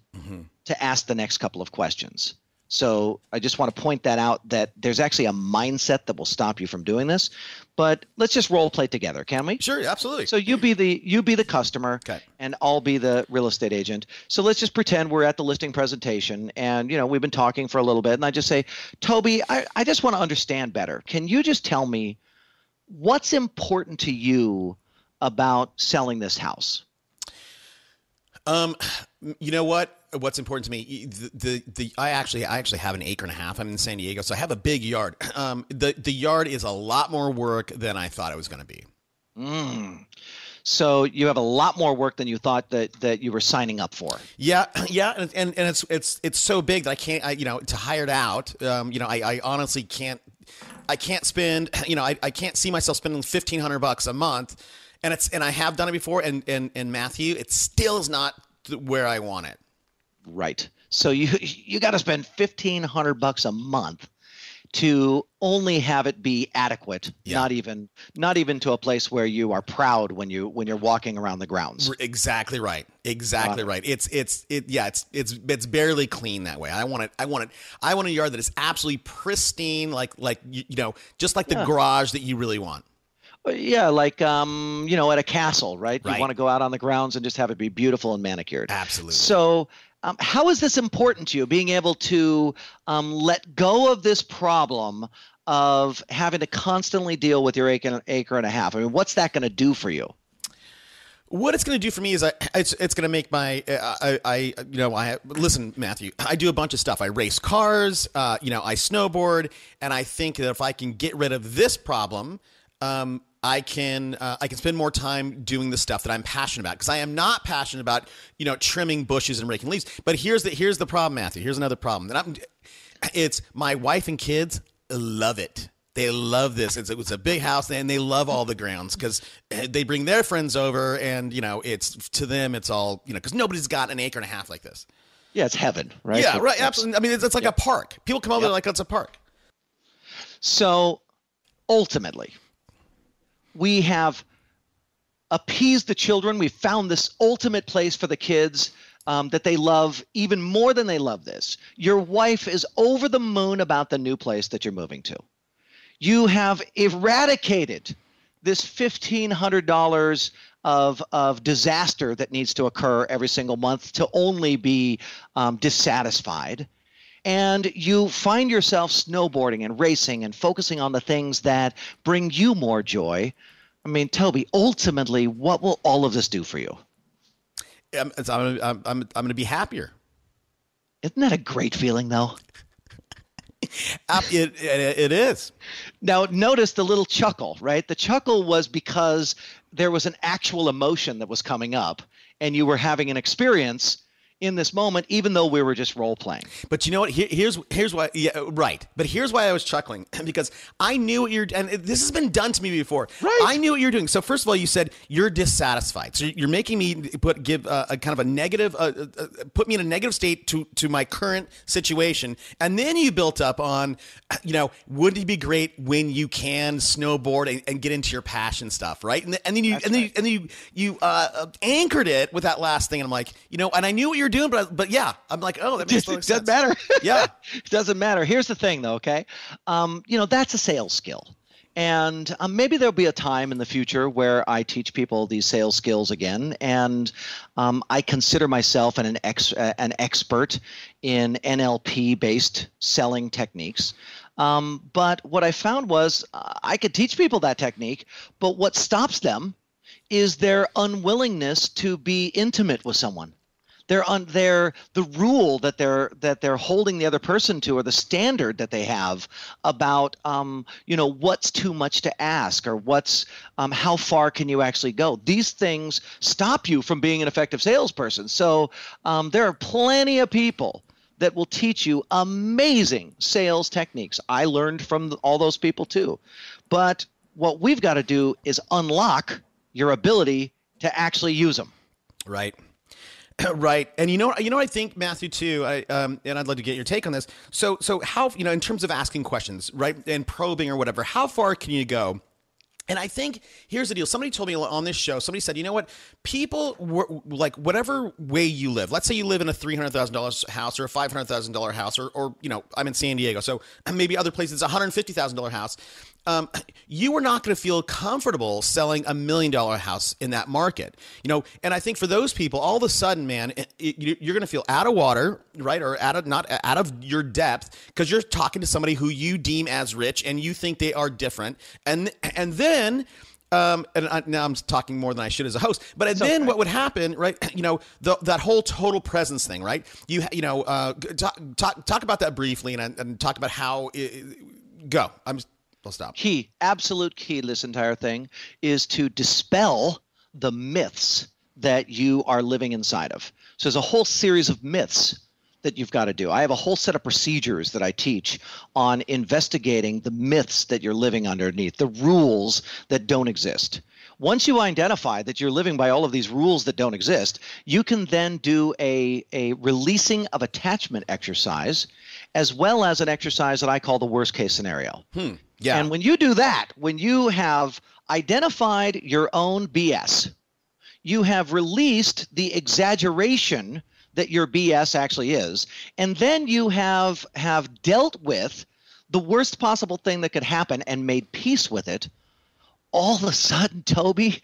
Speaker 3: to ask the next couple of questions. So I just want to point that out, that there's actually a mindset that will stop you from doing this. But let's just role play together, can we?
Speaker 1: Sure, absolutely.
Speaker 3: So you be the customer,
Speaker 1: Okay.
Speaker 3: and I'll be the real estate agent. So let's just pretend we're at the listing presentation, and we've been talking for a little bit, and I just say, Toby, I just want to understand better. Can you just tell me what's important to you about selling this house?
Speaker 1: You know what? What's important to me? I actually have an acre and a half. I'm in San Diego, so I have a big yard. The yard is a lot more work than I thought it was going to be.
Speaker 3: So you have a lot more work than you thought that you were signing up for.
Speaker 1: Yeah, and it's so big that I can't, to hire it out. I honestly can't. I can't spend. I can't see myself spending $1,500 a month, and I have done it before. And Matthew, it still is not where I want it.
Speaker 3: Right. So you got to spend $1,500 a month to only have it be adequate, not even to a place where you are proud when you're walking around the grounds.
Speaker 1: Exactly right. Right. It's barely clean that way. I want a yard that is absolutely pristine, like just like the garage that you really want.
Speaker 3: Yeah, like at a castle, right? You want to go out on the grounds and just have it be beautiful and manicured.
Speaker 1: Absolutely.
Speaker 3: So how is this important to you, being able to let go of this problem of having to constantly deal with your acre and a half? I mean, what's that going to do for you?
Speaker 1: What it's going to do for me is it's going to make my listen, Matthew, I do a bunch of stuff. I race cars, I snowboard, and I think that if I can get rid of this problem, I can spend more time doing the stuff that I'm passionate about, because I am not passionate about trimming bushes and raking leaves. But here's the problem, Matthew. Here's another problem. It's my wife and kids love it. They love this. It's a big house, and they love all the grounds because they bring their friends over, and it's to them it's all because nobody's got an acre and a half like this.
Speaker 3: Yeah, it's heaven, right?
Speaker 1: Yeah, right. Absolutely. I mean, it's like a park. People come over there like it's a park.
Speaker 3: So ultimately, we have appeased the children. We've found this ultimate place for the kids that they love even more than they love this. Your wife is over the moon about the new place that you're moving to. You have eradicated this $1,500 of disaster that needs to occur every single month to only be dissatisfied. And you find yourself snowboarding and racing and focusing on the things that bring you more joy. I mean, Toby, ultimately, what will all of this do for you?
Speaker 1: I'm going to be happier.
Speaker 3: Isn't that a great feeling, though?
Speaker 1: It is.
Speaker 3: Now, notice the little chuckle, right? The chuckle was because there was an actual emotion that was coming up, and you were having an experience in this moment, even though we were just role playing.
Speaker 1: But you know what? Here's why. Yeah, right. But here's why I was chuckling, because I knew what you're. And this has been done to me before.
Speaker 3: Right.
Speaker 1: I knew what you're doing. So first of all, you said you're dissatisfied. So you're making me give a kind of a negative, put me in a negative state to my current situation, and then you built up on, wouldn't it be great when you can snowboard and get into your passion stuff, right? And then you anchored it with that last thing, and I'm like, and I knew what you're doing, but yeah, I'm like, oh, that makes sense.
Speaker 3: Doesn't matter.
Speaker 1: Yeah.
Speaker 3: It doesn't matter. Here's the thing, though, okay? That's a sales skill. And maybe there'll be a time in the future where I teach people these sales skills again. And I consider myself an expert in NLP-based selling techniques. But what I found was I could teach people that technique, but what stops them is their unwillingness to be intimate with someone. The rule that they're holding the other person to, or the standard that they have about what's too much to ask, or what's how far can you actually go. These things stop you from being an effective salesperson. So there are plenty of people that will teach you amazing sales techniques. I learned from all those people too. But what we've got to do is unlock your ability to actually use them.
Speaker 1: Right. Right. And you know what I think, Matthew, too, and I'd love to get your take on this. So how, in terms of asking questions, right, and probing or whatever, how far can you go And I think here's the deal. Somebody told me on this show, somebody said, you know what? People like whatever way you live. Let's say you live in a $300,000 house or a $500,000 house, or I'm in San Diego, so maybe other places, $150,000 house. You are not going to feel comfortable selling $1 million house in that market, And I think for those people, all of a sudden, man, you're going to feel out of water, right, or not out of your depth because you're talking to somebody who you deem as rich and you think they are different, and then. Now I'm talking more than I should as a host, but then what would happen, right? That whole total presence thing, right? Talk about that briefly and talk about how. Go. I'll stop.
Speaker 3: Absolute key to this entire thing is to dispel the myths that you are living inside of. So there's a whole series of myths that you've got to do. I have a whole set of procedures that I teach on investigating the myths that you're living underneath, the rules that don't exist. Once you identify that you're living by all of these rules that don't exist, you can then do a releasing of attachment exercise, as well as an exercise that I call the worst case scenario.
Speaker 1: Yeah.
Speaker 3: And when you do that, when you have identified your own BS, you have released the exaggeration that your BS actually is, and then you have dealt with the worst possible thing that could happen and made peace with it, all of a sudden, Toby,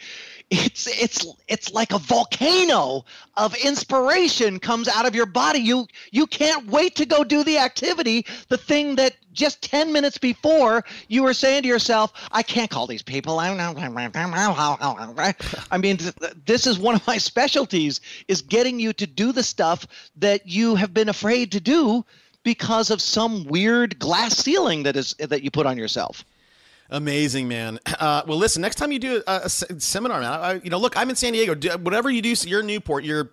Speaker 3: it's like a volcano of inspiration comes out of your body. You can't wait to go do the activity, the thing that just 10 minutes before you were saying to yourself, I can't call these people. I mean, this is one of my specialties, is getting you to do the stuff that you have been afraid to do because of some weird glass ceiling that you put on yourself.
Speaker 1: Amazing, man. Well, listen, next time you do a seminar, man, look, I'm in San Diego. Whatever you do, you're in Newport. You're,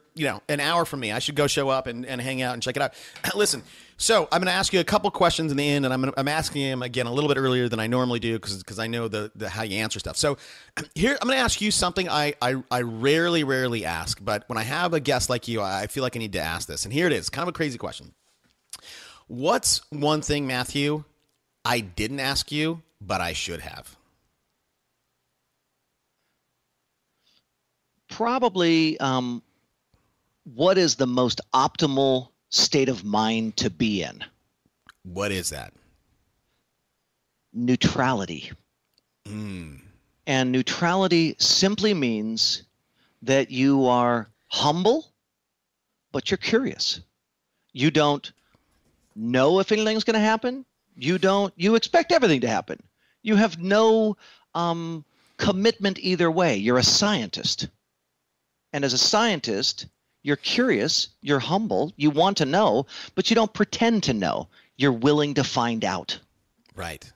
Speaker 1: an hour from me. I should go show up and hang out and check it out. Listen, so I'm going to ask you a couple questions in the end, and I'm asking him again a little bit earlier than I normally do because I know the how you answer stuff. So here, I'm going to ask you something I rarely ask, but when I have a guest like you, I feel like I need to ask this. And here it is, kind of a crazy question. What's one thing, Matthew, I didn't ask you, but I should have?
Speaker 3: Probably what is the most optimal state of mind to be in?
Speaker 1: What is that?
Speaker 3: Neutrality. And neutrality simply means that you are humble, but you're curious. You don't know if anything's going to happen. You expect everything to happen. You have no commitment either way. You're a scientist. And as a scientist, you're curious, you're humble, you want to know, but you don't pretend to know. You're willing to find out.
Speaker 1: Right.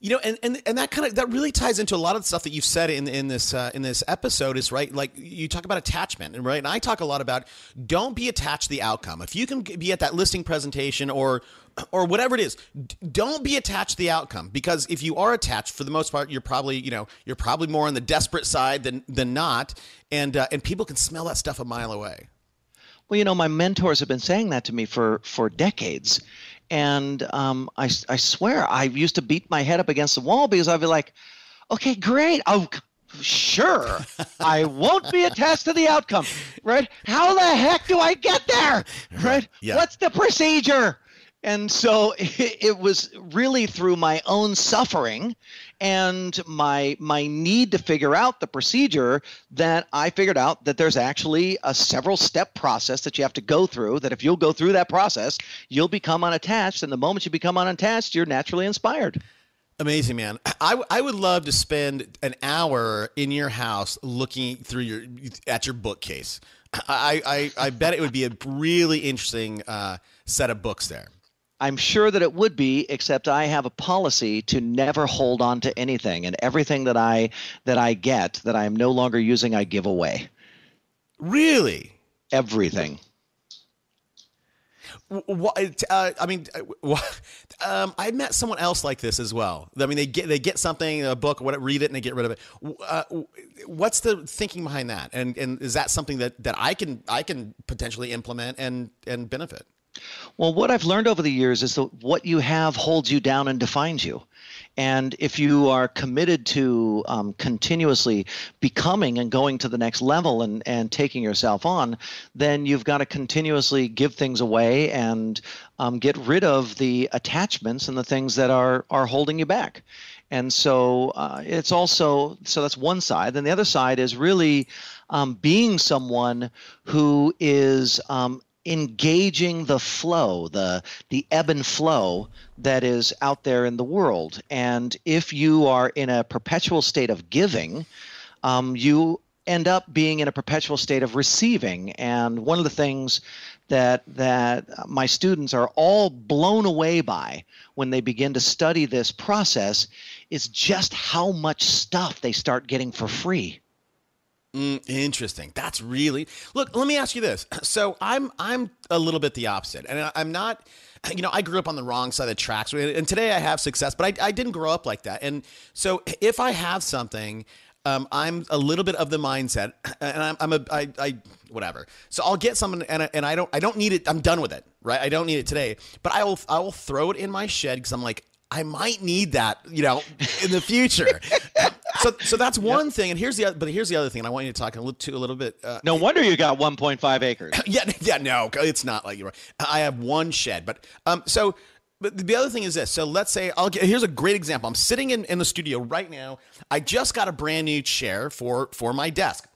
Speaker 1: And that really ties into a lot of the stuff that you've said in this episode is right. Like you talk about attachment, right? And I talk a lot about don't be attached to the outcome. If you can be at that listing presentation or whatever it is, don't be attached to the outcome, because if you are attached, for the most part, you're probably more on the desperate side than not, and people can smell that stuff a mile away.
Speaker 3: Well, my mentors have been saying that to me for decades. And I swear I used to beat my head up against the wall because I'd be like, okay, great. Oh, sure. I won't be attached to the outcome, right? How the heck do I get there, right?
Speaker 1: Yeah.
Speaker 3: What's the procedure? And so it was really through my own suffering and my need to figure out the procedure that I figured out that there's actually a several-step process that you have to go through, that if you'll go through that process, you'll become unattached. And the moment you become unattached, you're naturally inspired.
Speaker 1: Amazing, man. I would love to spend an hour in your house looking through at your bookcase. I bet it would be a really interesting set of books there.
Speaker 3: I'm sure that it would be, except I have a policy to never hold on to anything, and everything that I get that I am no longer using, I give away.
Speaker 1: Really?
Speaker 3: Everything.
Speaker 1: I met someone else like this as well. I mean, they get something, a book, read it, and they get rid of it. What's the thinking behind that? And is that something that I can potentially implement and benefit?
Speaker 3: Well, what I've learned over the years is that what you have holds you down and defines you. And if you are committed to continuously becoming and going to the next level and taking yourself on, then you've got to continuously give things away and get rid of the attachments and the things that are holding you back. And so it's also, so that's one side. Then the other side is really being someone who is engaging the flow, the ebb and flow that is out there in the world. And if you are in a perpetual state of giving, you end up being in a perpetual state of receiving. And one of the things that my students are all blown away by when they begin to study this process is just how much stuff they start getting for free.
Speaker 1: Interesting. That's really, look, let me ask you this. So I'm a little bit the opposite, and I'm not, I grew up on the wrong side of the tracks, and today I have success, but I didn't grow up like that. And so if I have something, I'm a little bit of the mindset, and I whatever. So I'll get something, and I don't need it. I'm done with it, right? I don't need it today, but I will throw it in my shed because I'm like, I might need that, in the future. So that's one thing. And here's the other thing. And I want you to talk a little bit.
Speaker 3: No wonder you got 1.5 acres.
Speaker 1: Yeah, no, it's not like you're. I have one shed, but the other thing is this. So let's say here's a great example. I'm sitting in the studio right now. I just got a brand new chair for my desk.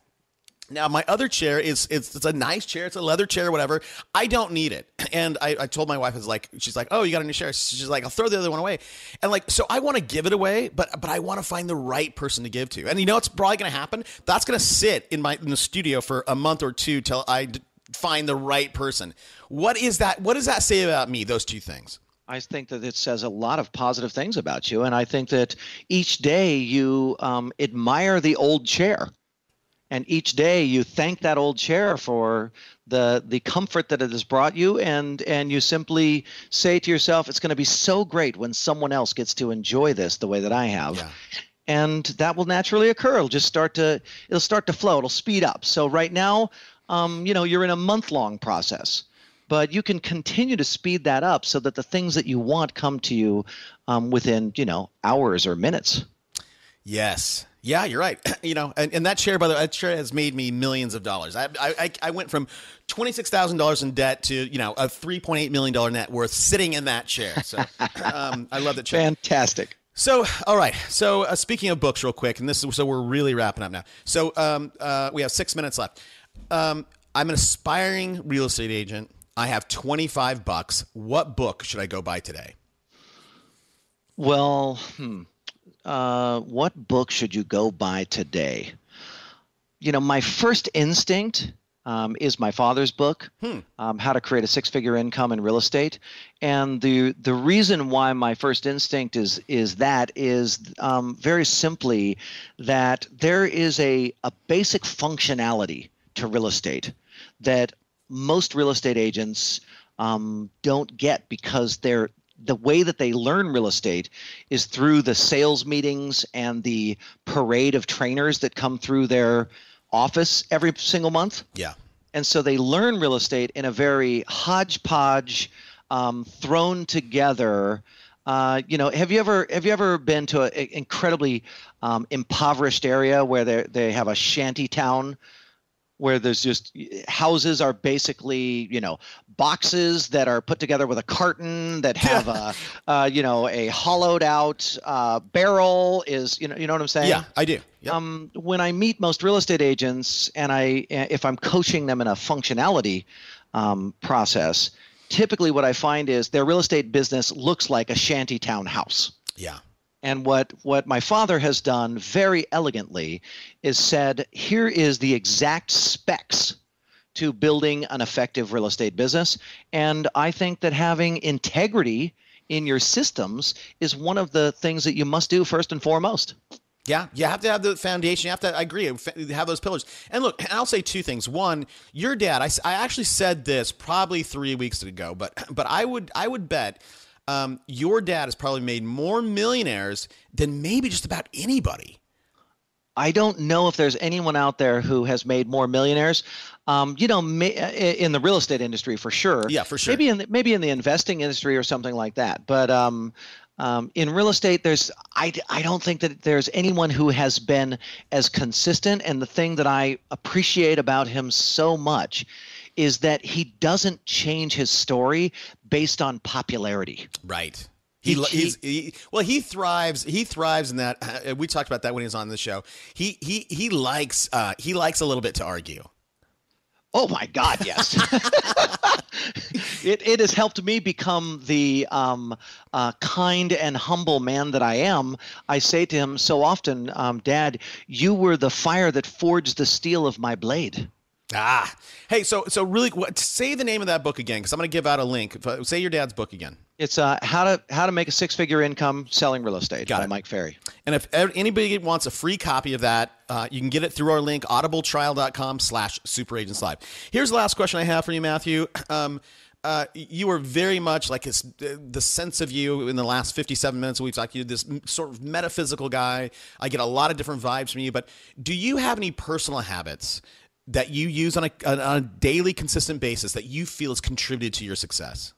Speaker 1: Now, my other chair it's a nice chair. It's a leather chair, whatever. I don't need it. And I told my wife, she's like, oh, you got a new chair. She's like, I'll throw the other one away. And so I want to give it away, but I want to find the right person to give to. And it's probably going to happen. That's going to sit in the studio for a month or two till I find the right person. What is that? What does that say about me, those two things?
Speaker 3: I think that it says a lot of positive things about you. And I think that each day you admire the old chair. And each day you thank that old chair for the comfort that it has brought you, and you simply say to yourself, it's going to be so great when someone else gets to enjoy this the way that I have. Yeah. And that will naturally occur. It'll start to flow. It'll speed up. So right now, you're in a month-long process, but you can continue to speed that up so that the things that you want come to you within, hours or minutes.
Speaker 1: Yes. Yeah, you're right. And that chair, by the way, that chair has made me millions of dollars. I went from $26,000 in debt to, a $3.8 million net worth sitting in that chair. So I love that chair.
Speaker 3: Fantastic.
Speaker 1: So, all right. So speaking of books real quick, and so we're really wrapping up now. So we have 6 minutes left. I'm an aspiring real estate agent. I have $25. What book should I go buy today?
Speaker 3: Well, what book should you go buy today? My first instinct is my father's book, How to Create a Six-Figure Income in Real Estate. And the reason why my first instinct is very simply that there is a basic functionality to real estate that most real estate agents don't get, because the way that they learn real estate is through the sales meetings and the parade of trainers that come through their office every single month.
Speaker 1: Yeah.
Speaker 3: And so they learn real estate in a very hodgepodge, thrown together. Have you ever been to an incredibly impoverished area where they have a shanty town, where there's just houses are basically, boxes that are put together with a carton that have a hollowed out barrel is, you know what I'm saying?
Speaker 1: Yeah, I do. Yep.
Speaker 3: When I meet most real estate agents and if I'm coaching them in a functionality process, typically what I find is their real estate business looks like a shantytown house.
Speaker 1: Yeah.
Speaker 3: And what my father has done very elegantly is said, here is the exact specs to building an effective real estate business. And I think that having integrity in your systems is one of the things that you must do first and foremost.
Speaker 1: Yeah, you have to have the foundation. You have to, I agree, have those pillars. And look, I'll say two things. One, your dad, I actually said this probably 3 weeks ago, but I would bet your dad has probably made more millionaires than maybe just about anybody.
Speaker 3: I don't know if there's anyone out there who has made more millionaires, in the real estate industry for sure.
Speaker 1: Yeah, for sure.
Speaker 3: Maybe in the investing industry or something like that. But In real estate, I don't think that there's anyone who has been as consistent. And the thing that I appreciate about him so much is that he doesn't change his story based on popularity.
Speaker 1: Right. He thrives. He thrives in that. We talked about that when he was on the show. He likes a little bit to argue.
Speaker 3: Oh my God, yes. It has helped me become the kind and humble man that I am. I say to him so often, Dad, you were the fire that forged the steel of my blade.
Speaker 1: Ah, hey, so really, say the name of that book again, because I'm going to give out a link. Say your dad's book again.
Speaker 3: It's how to make a six-figure income selling real estate by Mike Ferry. And
Speaker 1: if anybody wants a free copy of that, you can get it through our link, audibletrial.com/superagentslive. Here's the last question I have for you, Matthew. You are very much like the sense of you in the last 57 minutes we've talked to you, this sort of metaphysical guy. I get a lot of different vibes from you, but do you have any personal habits that you use on a daily, consistent basis that you feel has contributed to your success?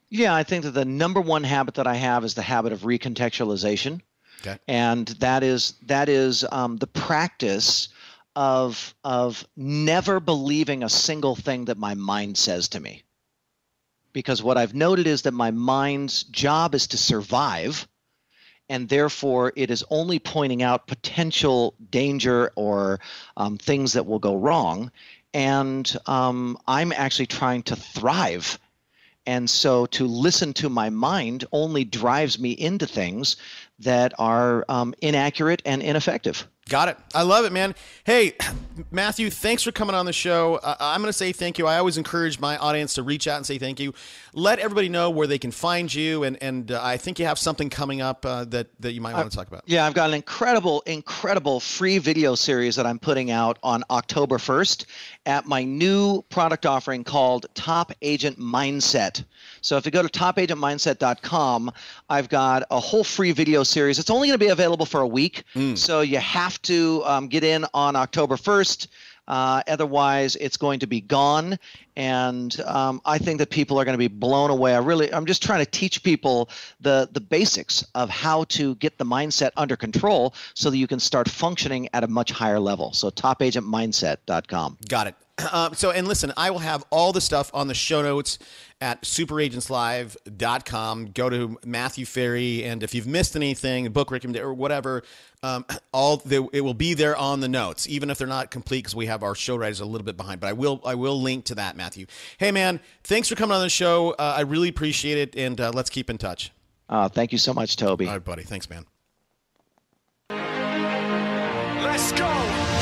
Speaker 3: Yeah, I think that the number one habit that I have is the habit of recontextualization.
Speaker 1: Okay.
Speaker 3: And that is the practice of never believing a single thing that my mind says to me. Because what I've noted is that my mind's job is to survive, and therefore it is only pointing out potential danger or things that will go wrong. And I'm actually trying to thrive. And so to listen to my mind only drives me into things that are inaccurate and ineffective.
Speaker 1: Got it. I love it, man. Hey, Matthew, thanks for coming on the show. I'm going to say thank you. I always encourage my audience to reach out and say thank you. Let everybody know where they can find you. And I think you have something coming up that you might want to talk about.
Speaker 3: Yeah, I've got an incredible free video series that I'm putting out on October 1st at my new product offering called Top Agent Mindset. So if you go to topagentmindset.com, I've got a whole free video series. It's only going to be available for a week. So you have to get in on October 1st. Otherwise, it's going to be gone. And I think that people are going to be blown away. I'm just trying to teach people the basics of how to get the mindset under control so that you can start functioning at a much higher level. So topagentmindset.com.
Speaker 1: Got it. And listen, I will have all the stuff on the show notes at superagentslive.com. Go to Matthew Ferry, and if you've missed anything, book recommendation or whatever, it will be there on the notes, even if they're not complete, because we have our show writers a little bit behind. But I will link to that, Matthew. Hey, man, thanks for coming on the show. I really appreciate it, and let's keep in touch.
Speaker 3: Thank you so much, Toby.
Speaker 1: All right, buddy. Thanks, man.
Speaker 2: Let's go.